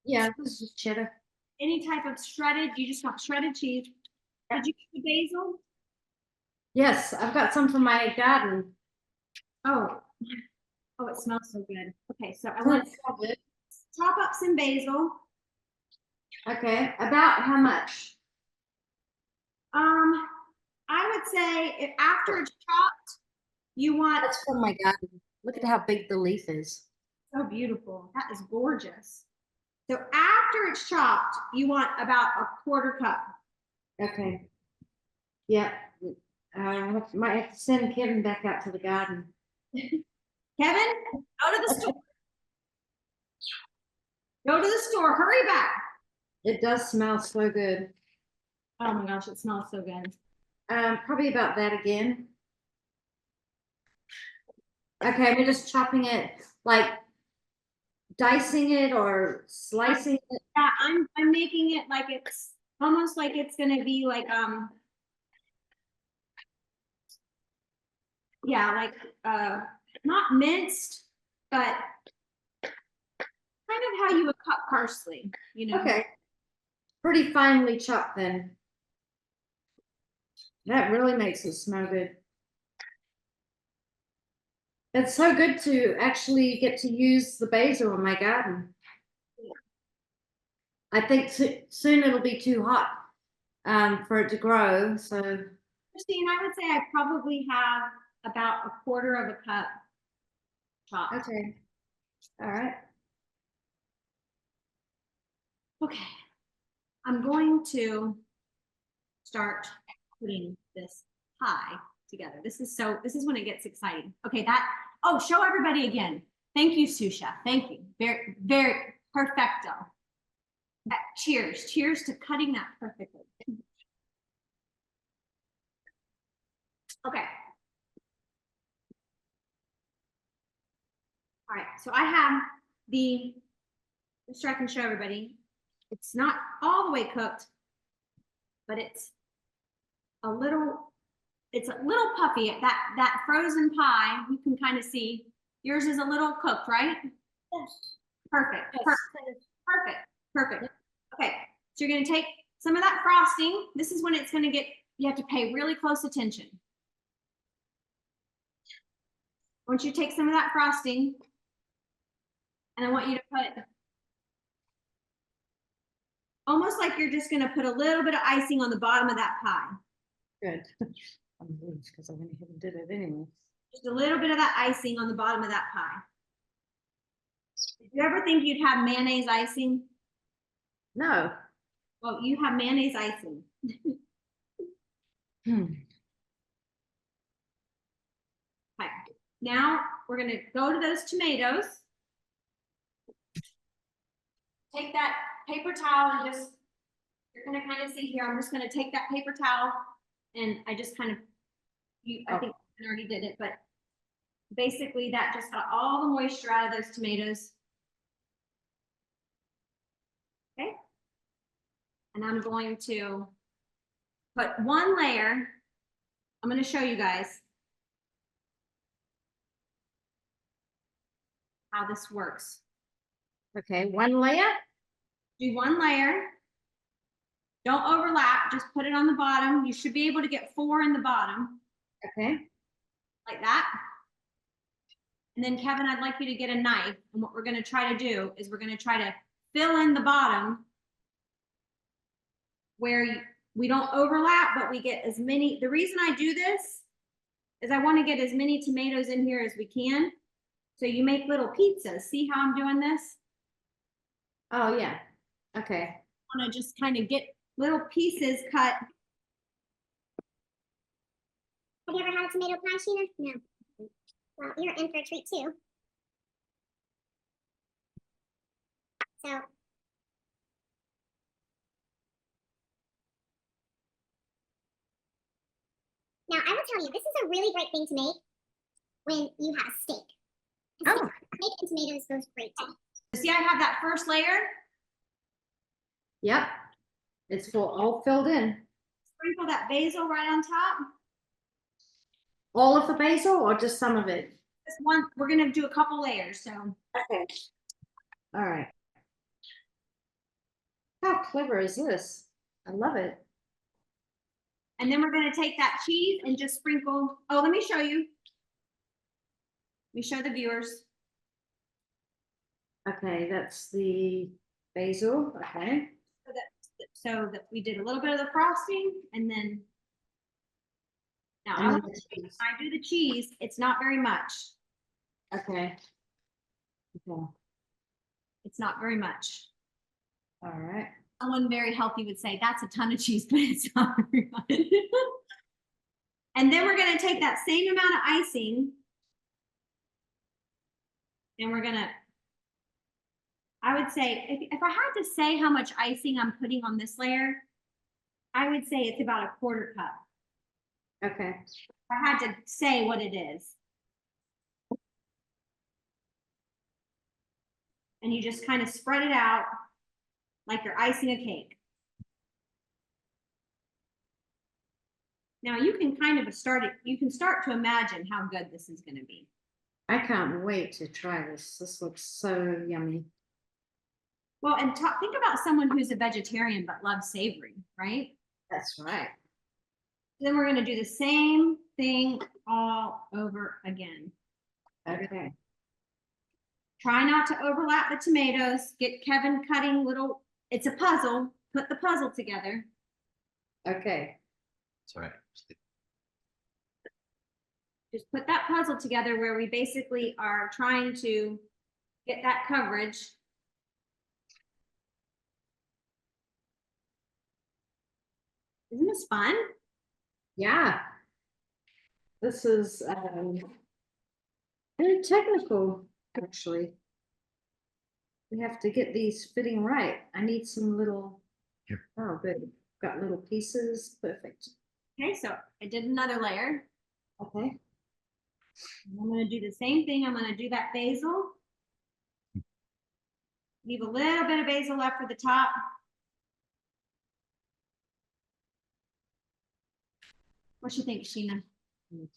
Yeah, this is cheddar. any type of shredded, you just want shredded cheese. Did you get the basil? Yes, I've got some from my garden. Oh, it smells so good. Okay, so I want to chop up some basil. Okay, about how much? I would say if after it's chopped, you want. That's from my garden. Look at how big the leaf is. So beautiful. That is gorgeous. So after it's chopped, you want about a 1/4 cup. Okay. Yeah. Might have to send Kevin back out to the garden. Kevin, go to the store. Go to the store. Hurry back. It does smell so good. Oh my gosh, it smells so good. Probably about that again. Okay, we're just chopping it, like dicing it or slicing it. Yeah, I'm making it like it's almost like it's gonna be like yeah, like not minced, but kind of how you would cut parsley, you know. Okay. Pretty finely chopped then. That really makes it smell good. It's so good to actually get to use the basil in my garden. I think soon it'll be too hot for it to grow, so, Christine, I would say I probably have about a quarter of a cup chopped. okay. All right. Okay. I'm going to start putting this pie together. This is when it gets exciting. Okay, show everybody again. Thank you, Susha. Thank you. Very, very perfecto. Cheers. Cheers to cutting that perfectly. Okay. All right, so I have just so I can show everybody. It's not all the way cooked, but it's a little puffy. That frozen pie, you can kind of see yours is a little cooked, right? Yes. Perfect. Yes. Perfect. Okay, so you're gonna take some of that frosting. This is when it's gonna you have to pay really close attention. Once you take some of that frosting, and I want you to put almost like you're just gonna put a little bit of icing on the bottom of that pie. Good. I'm relieved because I went ahead and did it anyway. Just a little bit of that icing on the bottom of that pie. Did you ever think you'd have mayonnaise icing? No. Well, you have mayonnaise icing. Okay. Now we're gonna go to those tomatoes. Take that paper towel and you're gonna kind of see here, I'm just gonna take that paper towel and I just kind of, I think I already did it, but basically that just got all the moisture out of those tomatoes. Okay. And I'm going to put one layer. I'm going to show you guys how this works. Okay, one layer. Do one layer. Don't overlap, just put it on the bottom. You should be able to get 4 in the bottom. Okay. Like that. And then Kevin, I'd like you to get a knife. And what we're going to try to do is we're going to try to fill in the bottom where we don't overlap, but we get as many. The reason I do this is I want to get as many tomatoes in here as we can. So you make little pizzas. See how I'm doing this? Oh, yeah. Okay. I want to just kind of get little pieces cut. Have you ever had a tomato pie, Sheena? No. Well, you're in for a treat too. So. Now, I will tell you, this is a really great thing to make when you have steak. Oh. Steak and tomatoes goes great too. See, I have that first layer. Yep. It's all filled in. Sprinkle that basil right on top. All of the basil or just some of it? This one, we're going to do a couple layers. So. Okay. All right. How clever is this? I love it. And then we're going to take that cheese and just sprinkle. Oh, let me show you. Let me show the viewers. Okay, that's the basil. Okay. So that we did a little bit of the frosting and then. Now, And then when I do the cheese, it's not very much. Okay. Okay. It's not very much. All right. Someone very healthy would say that's a ton of cheese, but it's not very much. And then we're going to take that same amount of icing and we're going to, I would say, if I had to say how much icing I'm putting on this layer, I would say it's about a quarter cup. Okay. If I had to say what it is. And you just kind of spread it out like you're icing a cake. Now you can kind of start to imagine how good this is going to be. I can't wait to try this. This looks so yummy. Well, and think about someone who's a vegetarian but loves savory, right? That's right. Then we're going to do the same thing all over again. Okay. Try not to overlap the tomatoes. Get Kevin cutting little, it's a puzzle. Put the puzzle together. Okay. It's all right. Just put that puzzle together where we basically are trying to get that coverage. Isn't this fun? Yeah. This is very technical, actually. We have to get these fitting right. I need some little, Here. oh, good. Got little pieces. Perfect. Okay, so I did another layer. Okay. I'm gonna do the same thing. I'm gonna do that basil. Leave a little bit of basil left for the top. What you think, Sheena? You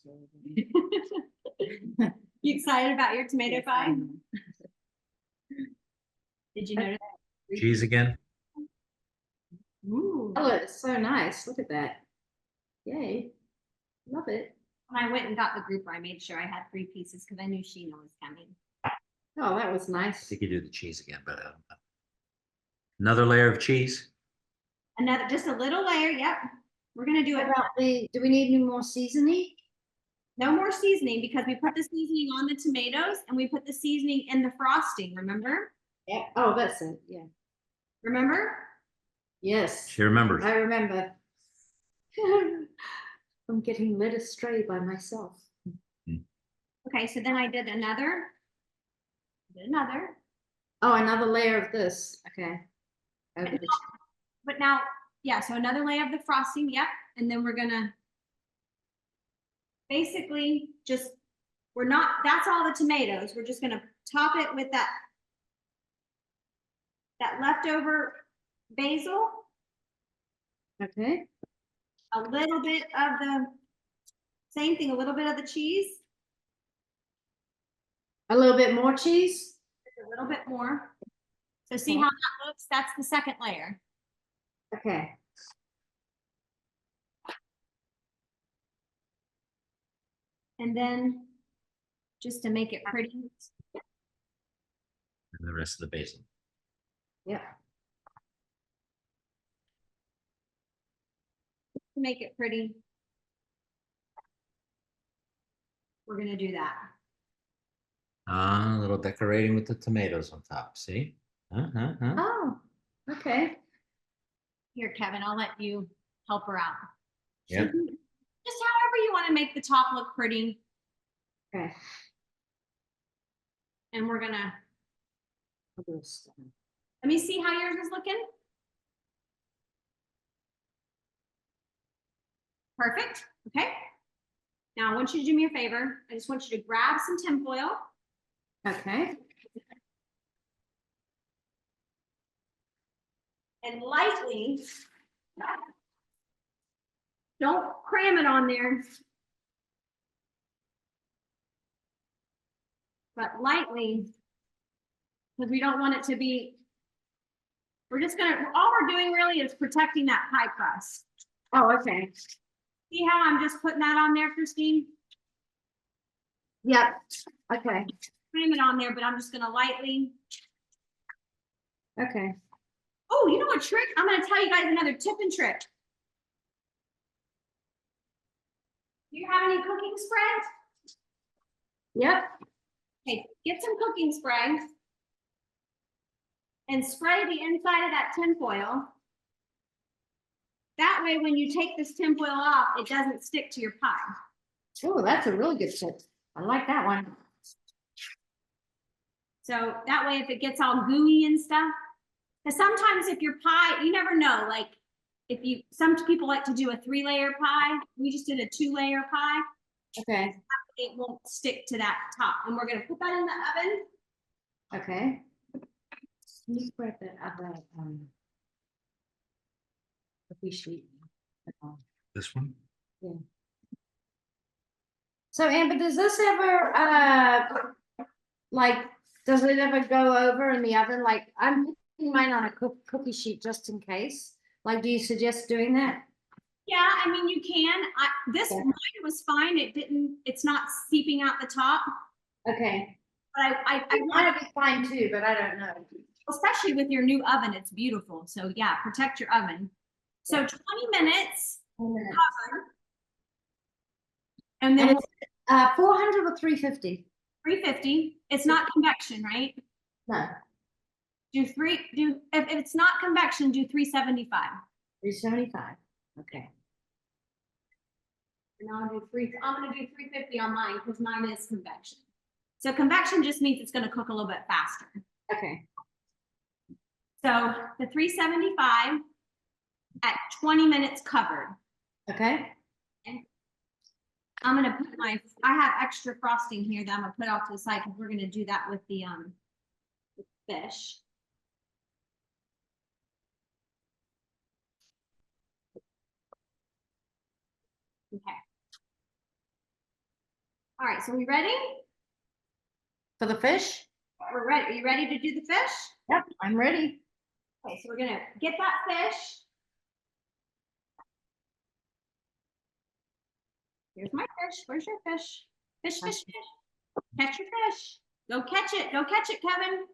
excited about your tomato pie? Did you notice? Cheese again. Ooh. Oh, it's so nice. Look at that. Yay. Love it. When I went and got the grouper, I made sure I had 3 pieces because I knew Sheena was coming. Oh, that was I nice. think you do the cheese again, but another layer of cheese. Another, just a little layer. Yep. We're gonna do What it. about do we need any more seasoning? No more seasoning because we put the seasoning on the tomatoes and we put the seasoning in the frosting. Remember? Yeah. Oh, that's it. Yeah. Remember? Yes. She remembers. I remember. I'm getting led astray by myself. Okay, so then I did another. Oh, another layer of this. Okay. And but now, yeah, so another layer of the frosting, yep. And then we're gonna basically just, that's all the tomatoes. We're just gonna top it with that leftover basil, Okay. a little bit of the, same thing, a little bit of the cheese, A little bit more cheese. a little bit more. So see how that looks? That's the second layer. Okay. And then just to make it pretty, And the rest of the basil. Yeah. to make it pretty, we're gonna do that. A little decorating with the tomatoes on top. See? Oh, okay. Here, Kevin, I'll let you help her out. Yep. Just however you want to make the top look pretty. Okay. And we're gonna, I'll do this. let me see how yours is looking. Perfect, okay. Now I want you to do me a favor. I just want you to grab some tinfoil. Okay. And lightly, don't cram it on there, but lightly, because we don't want it to be, we're just gonna, all we're doing really is protecting that pie crust. Oh, okay. See how I'm just putting that on there, Christine? Yep. Okay. Cram it on there, but I'm just gonna lightly. Okay. Oh, you know a trick? I'm gonna tell you guys another tip and trick. Do you have any cooking spray? Yep. Okay, get some cooking spray and spray the inside of that tinfoil. That way, when you take this tinfoil off, it doesn't stick to your pie. Oh, that's a really good tip. I like that one. So that way, if it gets all gooey and stuff, because sometimes if your pie, you never know, like if you, some people like to do a 3-layer pie. We just did a 2-layer pie. Okay. It won't stick to that top. And we're gonna put that in the oven. Okay. Can you grab that other cookie sheet? This one? Yeah. So Amber, does this ever like does it ever go over in the oven? Like I'm putting mine on a cookie sheet just in case. Like, do you suggest doing that? Yeah, I mean, you can. This Okay. mine was fine. It's not seeping out the top. Okay. But I It want, might be fine too, but I don't know. especially with your new oven, it's beautiful. So yeah, protect your oven. So 20 minutes minutes. covered. And then And it's 400 or 350? 350. It's not convection, right? No, If it's not convection, do 375. 375. Okay. And I'm gonna do 350 on mine because mine is convection. So convection just means it's gonna cook a little bit faster. Okay. So the 375 at 20 minutes covered. Okay. I'm gonna put I have extra frosting here that I'm gonna put off to the side because we're gonna do that with the fish. Okay. All right, so we ready? For the fish? We're ready. Are you ready to do the fish? Yep, I'm ready. Okay, so we're gonna get that fish. Here's my fish. Where's your fish? Fish, fish, fish. Catch your fish. Go catch it. Go catch it, Kevin.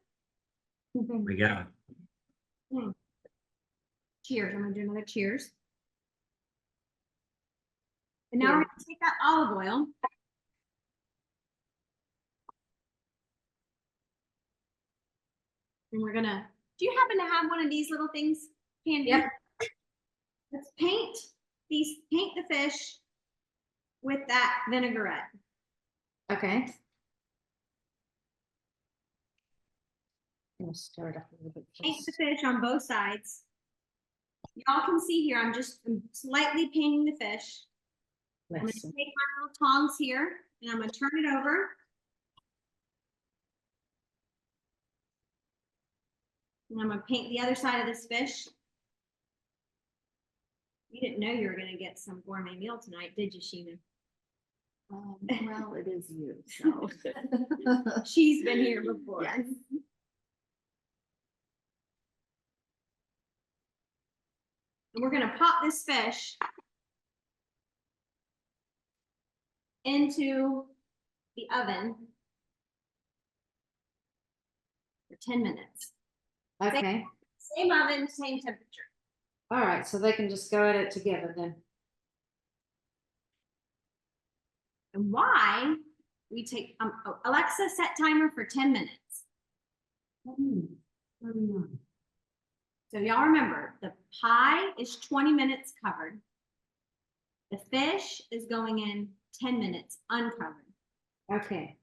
We go. Cheers. I'm gonna do another cheers. And now we're gonna take that olive oil. And we're gonna, do you happen to have one of these little things, Candy? Yep. Let's paint the fish with that vinaigrette. Okay. I'm gonna stir it up a little bit. Paint First. the fish on both sides. Y'all can see here, I'm slightly painting the fish. I'm gonna Let's take see. my little tongs here and I'm gonna turn it over. And I'm gonna paint the other side of this fish. You didn't know you were gonna get some gourmet meal tonight, did you, Sheena? Well, it is you, so. She's been here before. Yes. And we're gonna pop this fish into the oven for 10 minutes. Okay. Same oven, same temperature. All right, so they can just go at it together then. And why we take, Alexa, set timer for 10 minutes. So y'all remember, the pie is 20 minutes covered. The fish is going in 10 minutes uncovered. Okay.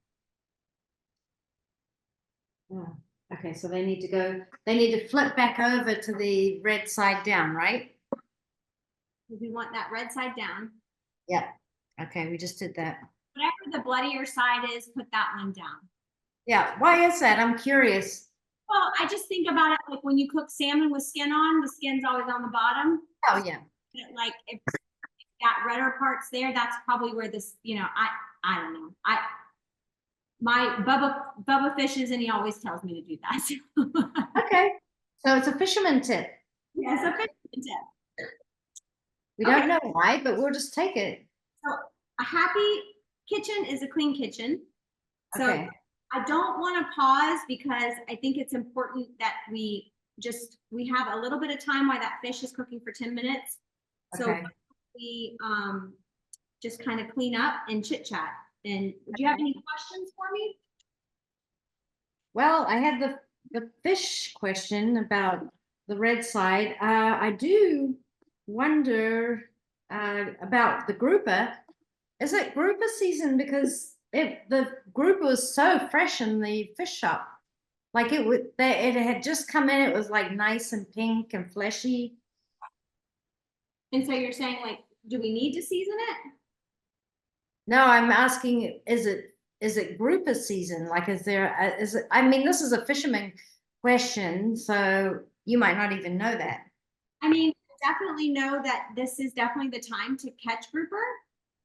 Oh, okay, so they need to flip back over to the red side down, right? We want that red side down. Yep. Okay, we just did that. Whatever the bloodier side is, put that one down. Yeah, why is that? I'm curious. Well, I just think about it like when you cook salmon with skin on, the skin's always on the bottom. Oh, yeah. Like if got redder parts there, that's probably where this, I don't know. My Bubba fishes and he always tells me to do that. Okay, so it's a fisherman tip. Yes, a fisherman tip. We don't know why, but we'll just take it. So a happy kitchen is a clean kitchen. So Okay. I don't want to pause because I think it's important that we have a little bit of time while that fish is cooking for 10 minutes. So Okay. we just kind of clean up and chit chat. And do you have any questions for me? Well, I had the fish question about the red side. I do wonder about the grouper. Is it grouper season? Because the grouper was so fresh in the fish shop. Like it had just come in. It was like nice and pink and fleshy. And so you're saying, like, do we need to season it? No, I'm asking, is it grouper season? Like, I mean, this is a fisherman question, so you might not even know that. I mean, definitely know that this is definitely the time to catch grouper.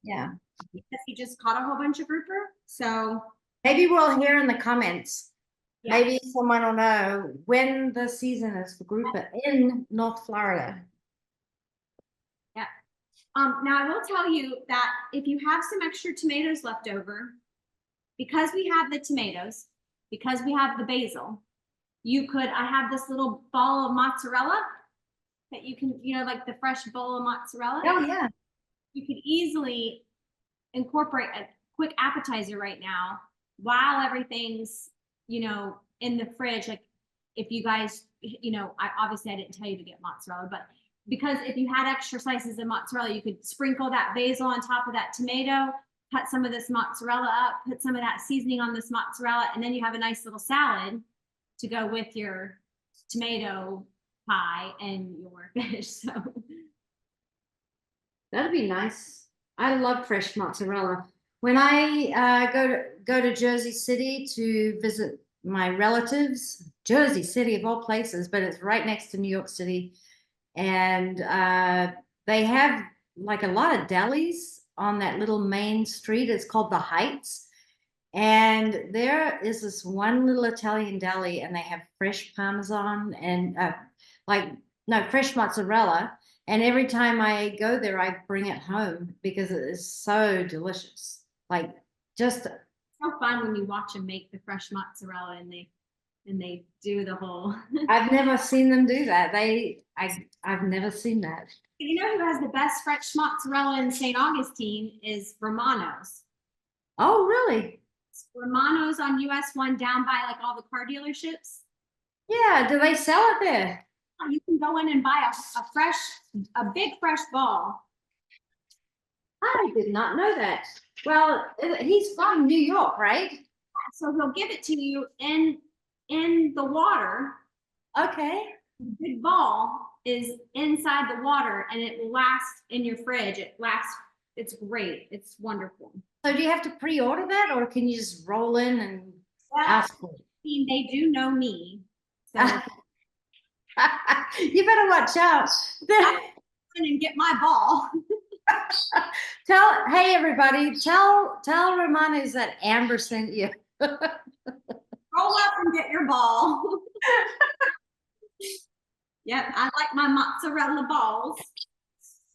Yeah. Because he just caught a whole bunch of grouper. So Maybe we'll hear in the comments. yeah. Maybe someone will know when the season is for grouper in North Florida. Yeah. Now I will tell you that if you have some extra tomatoes left over, because we have the tomatoes, because we have the basil, I have this little ball of mozzarella. that you can, like the fresh bowl of mozzarella. Oh, yeah. You could easily incorporate a quick appetizer right now while everything's, in the fridge. Like if you guys, I didn't tell you to get mozzarella, but because if you had extra slices of mozzarella, you could sprinkle that basil on top of that tomato, cut some of this mozzarella up, put some of that seasoning on this mozzarella, and then you have a nice little salad to go with your tomato pie and your fish. So That'd be nice. I love fresh mozzarella. When I go to Jersey City to visit my relatives, Jersey City of all places, but it's right next to New York City, and they have like a lot of delis on that little main street. It's called the Heights, and there is this one little Italian deli, and they have fresh Parmesan and fresh mozzarella. And every time I go there, I bring it home because it is so delicious. Like just so fun when you watch them make the fresh mozzarella and they do the whole. I've never seen them do that. I've never seen that. You know who has the best fresh mozzarella in St. Augustine is Romano's. Oh, really? Romano's on US 1 down by like all the car dealerships. Yeah, do they sell it there? You can go in and buy a big fresh ball. I did not know that. Well, he's from New York, right? So he'll give it to you in the water. Okay. The big ball is inside the water and it will last in your fridge. It's great. It's wonderful. So do you have to pre-order that, or can you just roll in and ask for it? I mean, they do know me. So you better watch out. and get my ball. Hey everybody, tell Romanos that Amber sent you. Roll up and get your ball. Yep, I like my mozzarella balls.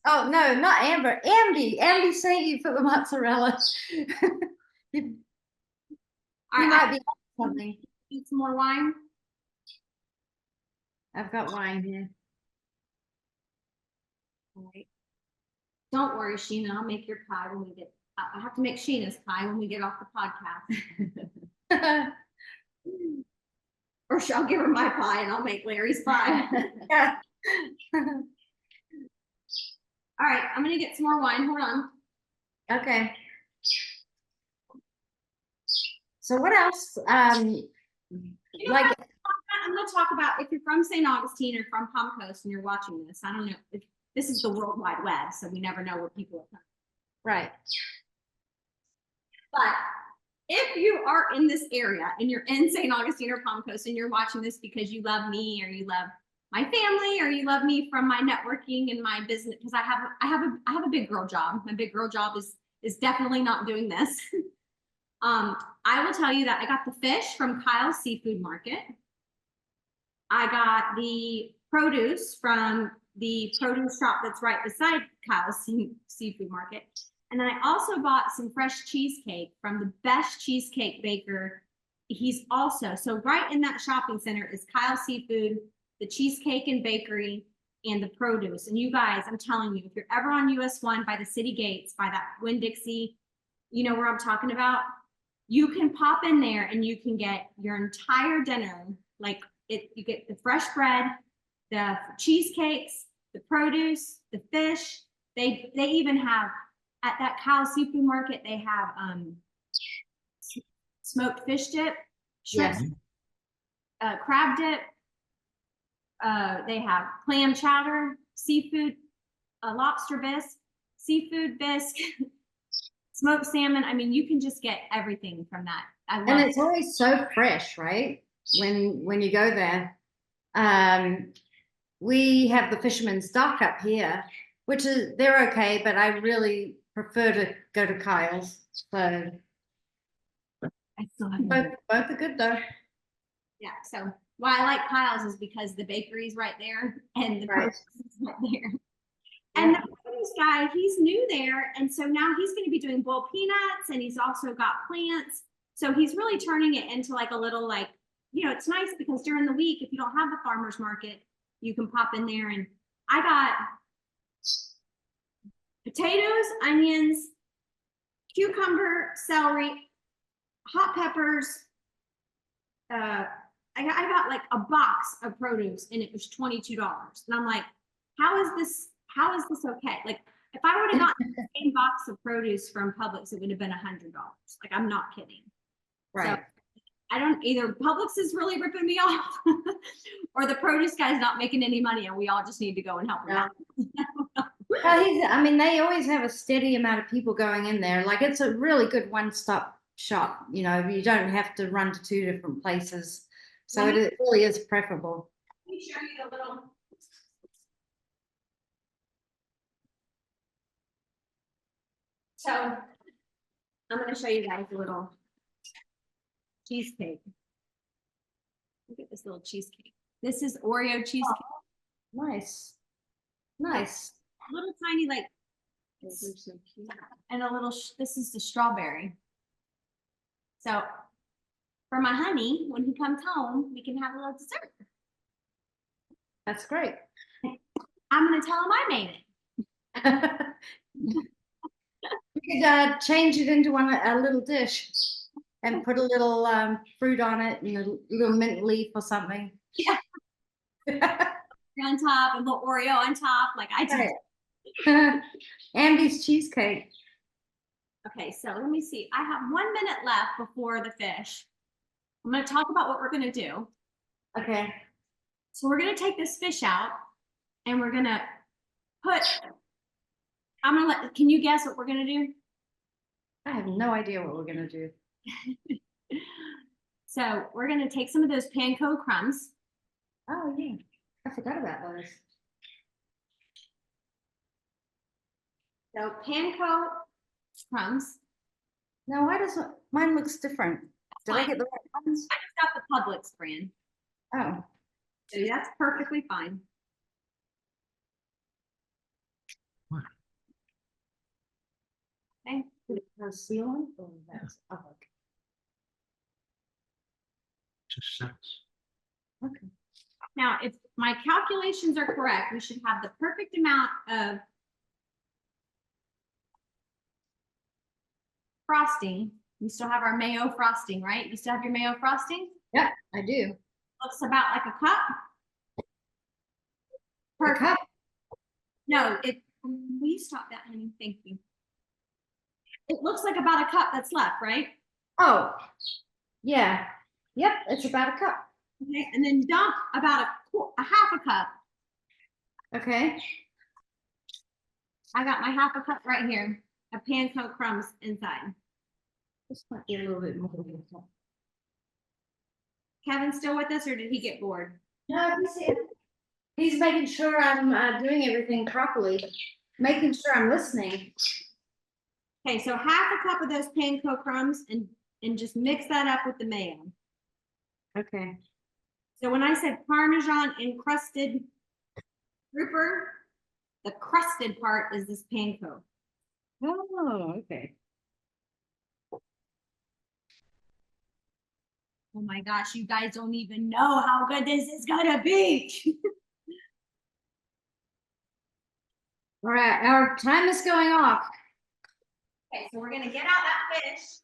Oh no, not Amber. Ambie sent you for the mozzarella. you might be something. Need some more wine? I've got wine here. All right. Don't worry, Sheena. I'll make your pie when we get. I have to make Sheena's pie when we get off the podcast. Or I'll give her my pie and I'll make Larry's pie. Yeah. All right, I'm gonna get some more wine. Hold on. Okay. So what else? Like I'm gonna talk about if you're from St. Augustine or from Palm Coast and you're watching this. I don't know if this is the World Wide Web, so we never know where people are from. right. But if you are in this area and you're in St. Augustine or Palm Coast and you're watching this because you love me or you love my family or you love me from my networking and my business, because I have a big girl job. My big girl job is definitely not doing this. I will tell you that I got the fish from Kyle's Seafood Market. I got the produce from the produce shop that's right beside Kyle's Seafood Market. And then I also bought some fresh cheesecake from the best cheesecake baker. He's also, so right in that shopping center is Kyle's Seafood, the cheesecake and bakery, and the produce. And you guys, I'm telling you, if you're ever on US 1 by the city gates, by that Winn-Dixie, you know where I'm talking about? You can pop in there and you can get your entire dinner. Like you get the fresh bread, the cheesecakes, the produce, the fish. They even have, at that Kyle's Seafood Market, they have smoked fish dip, shrimp, crab dip. They have clam chowder, seafood, lobster bisque, seafood bisque, smoked salmon. I mean, you can just get everything from that. And it's always so fresh, right? When you go there. We have the fisherman's duck up here, which is, they're okay, but I really prefer to go to Kyle's. So I still have both are good though. Yeah, so why I like Kyle's is because the bakery's right there and the produce is right there. And the produce guy, he's new there, and so now he's going to be doing boiled peanuts, and he's also got plants. So he's really turning it into like a little, like, you know, it's nice because during the week, if you don't have the farmer's market, you can pop in there. And I got potatoes, onions, cucumber, celery, hot peppers. I got like a box of produce and it was $22. And I'm like, how is this okay? Like if I would have gotten the same box of produce from Publix, it would have been $100. Like I'm not kidding. Right. So, I don't either. Publix is really ripping me off or the produce guy's not making any money and we all just need to go and help him out. Well, I mean, they always have a steady amount of people going in there. Like it's a really good one-stop shop. You know, you don't have to run to two different places. So it really is preferable. Let me show you the little. So I'm going to show you guys a little cheesecake. Look at this little cheesecake. This is Oreo cheesecake. Oh, nice. Nice. Little tiny like, and a little, this is the strawberry. So for my honey, when he comes home, we can have a little dessert. That's great. I'm going to tell him I made it. You could change it into a little dish and put a little fruit on it and a little mint leaf or something. Yeah. On top, and a little Oreo on top, like I did. Right. Ambie's cheesecake. Okay, so let me see. I have 1 minute left before the fish. I'm going to talk about what we're going to do. Okay. So we're going to take this fish out and we're going to put, can you guess what we're going to do? I have no idea what we're gonna do. So we're going to take some of those panko crumbs. Oh yeah, I forgot about those. So panko crumbs. Now why does mine looks different? Did I get the right ones? I just got the Publix brand. Oh. So that's perfectly fine. Okay. Sealant? Oh, that's okay. Just sense. Okay. Now, if my calculations are correct, we should have the perfect amount of frosting. We still have our mayo frosting, right? You still have your mayo frosting? Yep, I do. Looks about like a cup. Per cup? No, will you stop that, honey? Thank you. It looks like about a cup that's left, right? Oh, yeah. Yep, it's about a cup. Okay, and then dump about a half a cup. Okay. I got my half a cup right here of panko crumbs inside. This might be a little bit more. Kevin still with us or did he get bored? No, he's making sure I'm doing everything properly, making sure I'm listening. Okay, so half a cup of those panko crumbs and just mix that up with the mayo. Okay. So when I said Parmesan encrusted grouper, the crusted part is this panko. Oh, okay. Oh my gosh, you guys don't even know how good this is gonna be. All right, our time is going off. Okay, so we're gonna get out that fish.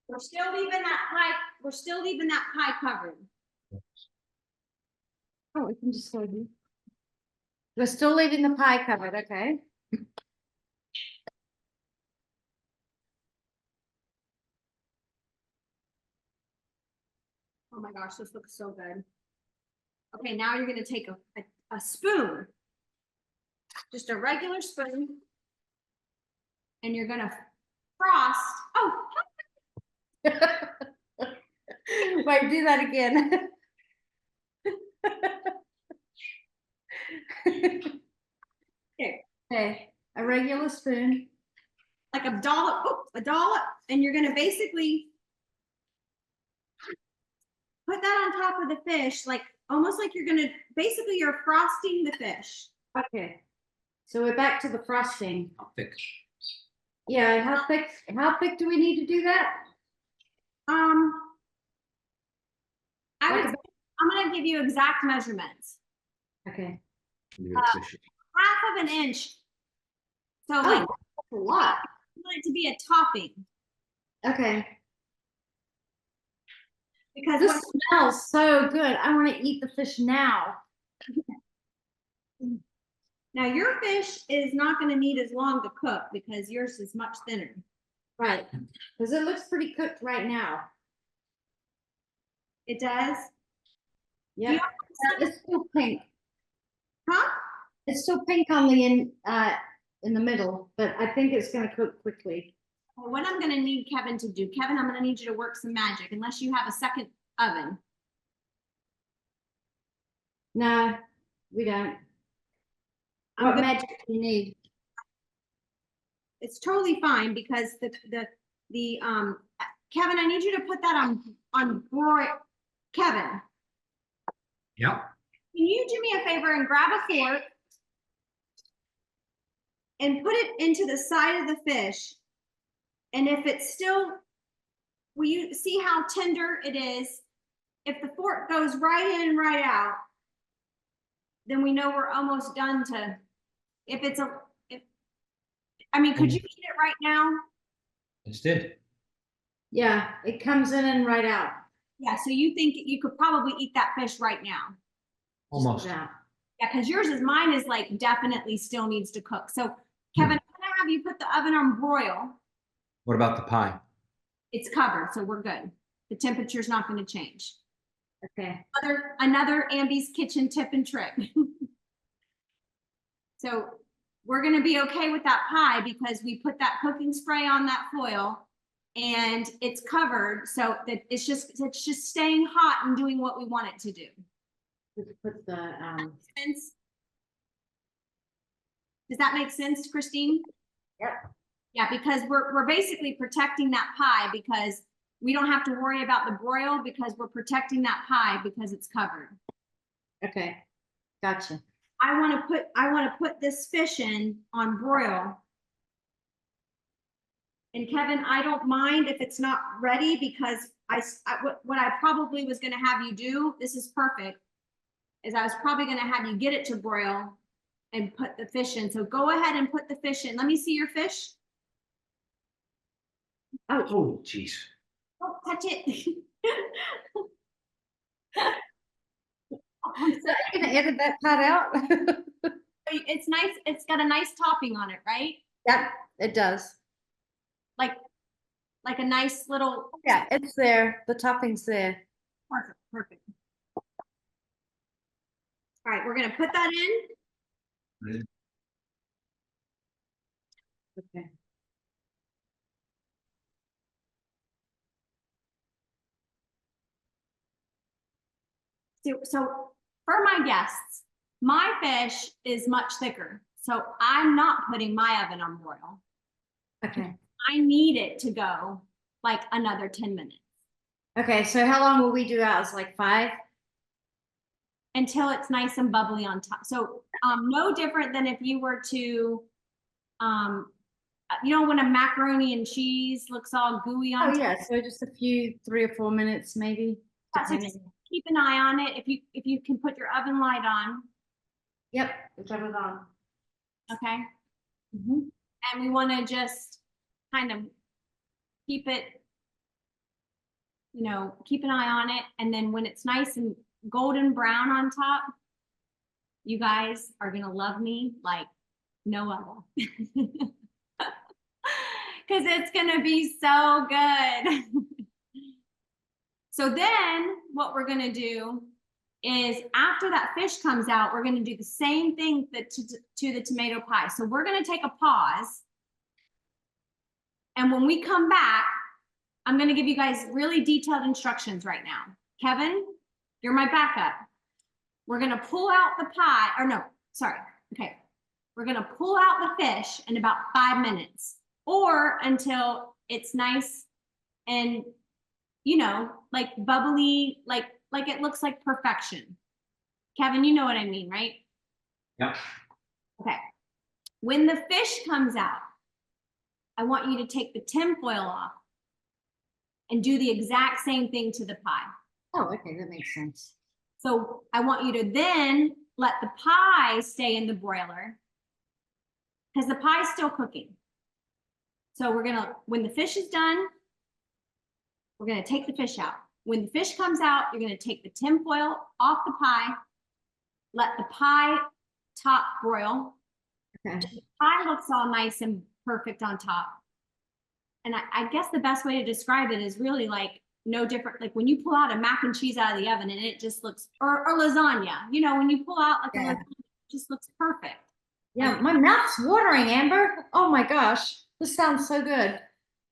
We're still leaving that pie covered. Oh, we can just go here. We're still leaving the pie covered, okay? Oh my gosh, this looks so good. Okay, now you're gonna take a spoon, just a regular spoon, and you're gonna frost. Oh, Wait, do that again. Okay, a regular spoon. like a dollop, and you're gonna basically put that on top of the fish, like almost like you're frosting the fish. Okay, so we're back to the frosting. How thick? Yeah, how thick do we need to do that? I Like would, I'm gonna give you exact measurements. Okay. You're efficient. Half of an inch. So Oh, like, that's a lot. I want it to be a topping Okay. because This what, smells so good. I want to eat the fish now. now your fish is not gonna need as long to cook because yours is much thinner. Right. Because it looks pretty cooked right now. It does? Yeah. Yeah. It's still pink. Huh? It's still pink on the in the middle, but I think it's gonna cook quickly. Well, what I'm gonna need Kevin to do, Kevin, I'm gonna need you to work some magic unless you have a second oven. No, we don't. I'm What gonna- magic do you need? It's totally fine because Kevin, I need you to put that on broil. Kevin, Yep. can you do me a favor and grab a fork and put it into the side of the fish? And if it's still, will you see how tender it is? If the fork goes right in, right out, then we know we're almost done to, if it's a, if, I mean, could you eat it right now? It's did. Yeah, it comes in and right out. Yeah, so you think you could probably eat that fish right now? Almost. Yeah. Yeah, because mine is like definitely still needs to cook. So Kevin, I'm gonna have you put the oven on broil. What about the pie? It's covered, so we're good. The temperature's not gonna change. Okay. Another Ambie's kitchen tip and trick. So we're gonna be okay with that pie because we put that cooking spray on that foil and it's covered so that it's just staying hot and doing what we want it to do. Put the Sense? Does that make sense, Christine? Yep. Yeah, because we're basically protecting that pie because we don't have to worry about the broil because we're protecting that pie because it's covered. Okay. Gotcha. I want to put this fish in on broil. And Kevin, I don't mind if it's not ready because what I probably was going to have you do, this is perfect, is I was probably going to have you get it to broil and put the fish in. So go ahead and put the fish in. Let me see your fish. Oh, jeez. Don't touch it. I'm gonna edit that part out. It's nice. It's got a nice topping on it, right? Yep, it does. Like a nice little. Yeah, it's there. The topping's there. Perfect. Perfect. All right, we're gonna put that in. Okay. So for my guests, my fish is much thicker. So I'm not putting my oven on broil. Okay. I need it to go like another 10 minutes. Okay, so how long will we do ours? Like 5? Until it's nice and bubbly on top. So no different than if you were to, when a macaroni and cheese looks all gooey on Oh top. yeah, so just a few, 3 or 4 minutes maybe. So just keep an eye on it. If you can put your oven light on. Yep, it's over on. Okay. Mm-hmm. And we want to just kind of keep it, keep an eye on it. And then when it's nice and golden brown on top, you guys are going to love me like no other. Because it's going to be so good. So then what we're going to do is after that fish comes out, we're going to do the same thing to the tomato pie. So we're going to take a pause. And when we come back, I'm going to give you guys really detailed instructions right now. Kevin, you're my backup. We're going to pull out the pie, or no, sorry. Okay. We're going to pull out the fish in about 5 minutes or until it's nice and, like bubbly, like it looks like perfection. Kevin, you know what I mean, right? Yep. Okay. When the fish comes out, I want you to take the tin foil off and do the exact same thing to the pie. Oh, okay, that makes sense. So I want you to then let the pie stay in the broiler because the pie is still cooking. So we're gonna, when the fish is done, we're gonna take the fish out. When the fish comes out, you're gonna take the tin foil off the pie, let the pie top broil. Okay. The pie looks all nice and perfect on top. And I guess the best way to describe it is really like no different. Like when you pull out a mac and cheese out of the oven and it just looks, or lasagna, you know, when you pull out like a lasagna, it just looks perfect. Yeah, my mouth's watering, Amber. Oh my gosh, this sounds so good.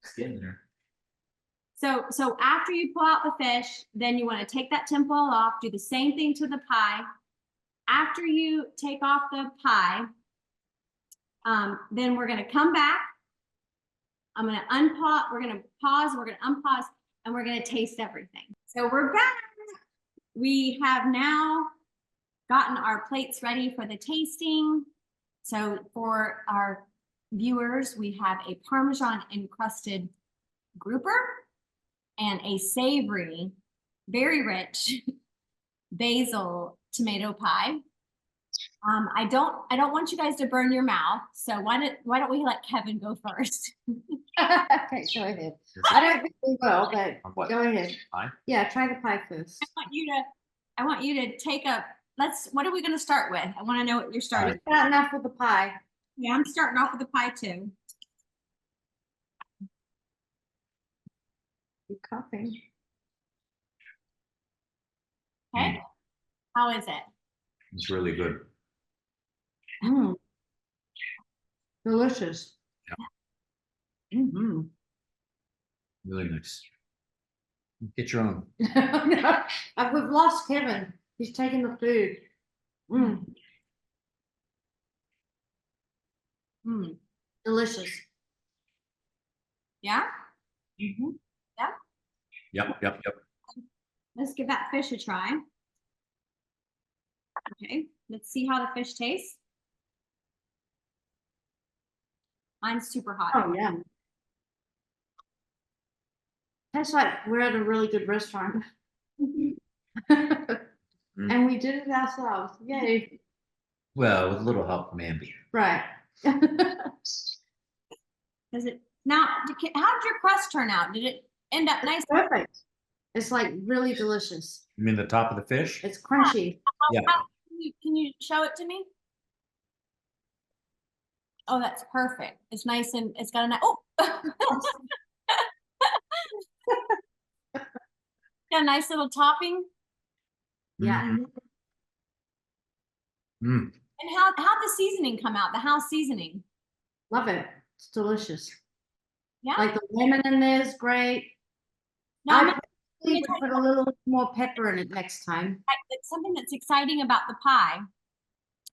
It's getting there. So after you pull out the fish, then you want to take that tin foil off, do the same thing to the pie. After you take off the pie, then we're going to come back. I'm going to unpause, we're going to pause, we're going to unpause, and we're going to taste everything. So we're back. We have now gotten our plates ready for the tasting. So for our viewers, we have a Parmesan encrusted grouper and a savory, very rich basil tomato pie. I don't want you guys to burn your mouth. So why don't we let Kevin go first? Okay, go ahead. I don't think we will, but What? go ahead. Pie? Yeah, try the pie first. I want you to take a, what are we going to start with? I want to know what you're starting. Not enough with the pie. Yeah, I'm starting off with the pie too. You're coughing. Okay. How is it? It's really good. Mm. Delicious. Mm-hmm. Really nice. Get your own. We've lost Kevin. He's taking the food. Mm. Mm. Delicious. Yeah. Mm-hmm. Yep. Let's give that fish a try. Okay, let's see how the fish tastes. Mine's super hot. Oh yeah. Tastes like we're at a really good restaurant. And we did it ourselves. Yay. Well, with a little help from Ambie. Right. Does it now? How did your crust turn out? Did it end up nice? Perfect. It's like really delicious. You mean the top of the fish? It's crunchy. Yeah. Can you show it to me? Oh, that's perfect. It's nice and it's got a nice. Oh, got a nice little topping. Yeah. Mm. And how'd the seasoning come out? The house seasoning. Love it. It's delicious. Yeah. Like the lemon in there is great. Now, I probably would put a little more pepper in it next time. something that's exciting about the pie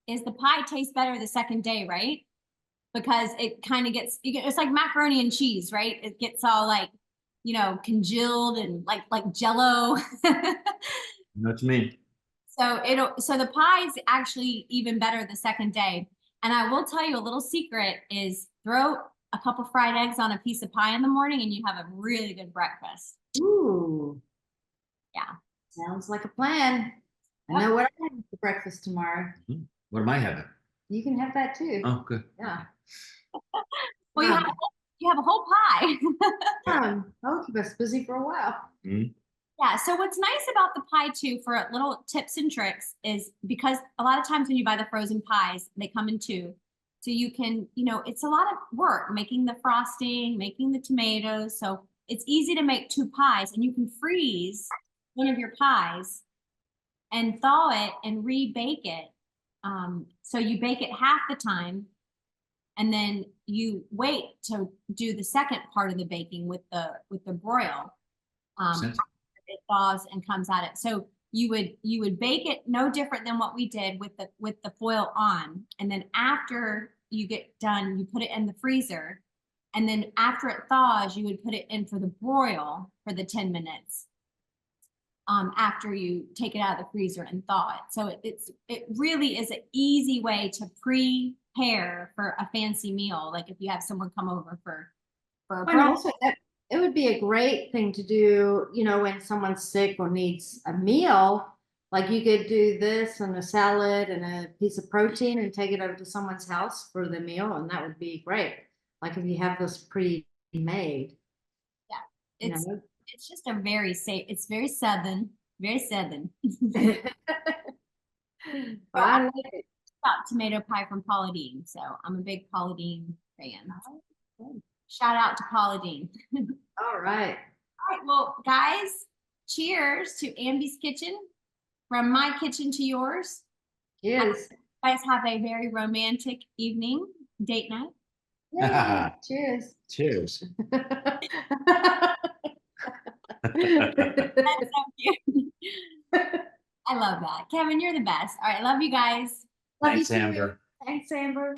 is the pie tastes better the second day, right? Because it kind of gets, it's like macaroni and cheese, right? It gets all like, congealed and like Jello. That's me. So the pie is actually even better the second day. And I will tell you a little secret is throw a couple fried eggs on a piece of pie in the morning and you have a really good breakfast. Ooh. Yeah. Sounds like a plan. I know what I'm having for breakfast tomorrow. What am I having? You can have that too. Oh, good. Yeah. Well, you have a whole pie. I'll keep us busy for a while. Mm. Yeah. So what's nice about the pie too, for little tips and tricks, is because a lot of times when you buy the frozen pies, they come in two. So you can, it's a lot of work making the frosting, making the tomatoes. So it's easy to make two pies, and you can freeze one of your pies and thaw it and rebake it. So you bake it half the time, and then you wait to do the second part of the baking with the broil. It thaws and comes at it. So you would bake it no different than what we did with the foil on, and then after you get done, you put it in the freezer, and then after it thaws, you would put it in for the broil for the 10 minutes. After you take it out of the freezer and thaw it. So it really is an easy way to prepare for a fancy meal. Like if you have someone come over for a And also it would be a great thing to do, you know, when someone's sick or needs a meal. Like you could do this and a salad and a piece of protein and take it over to someone's house for the meal, and that would be great. Like if you have this pre-made. Yeah, You it's just a very safe. It's very southern, very southern. know? I like it. About tomato pie from Paula Deen, so I'm a big Paula Deen fan. Shout out to Paula Deen. All right. All right, well, guys, cheers to Ambie's kitchen. From my kitchen to yours. Cheers. You guys have a very romantic evening, date night. Yay, cheers. Cheers. That's so cute. I love that. Kevin, you're the best. All right, love you guys. Love Thanks, you too. Amber. Thanks, Amber.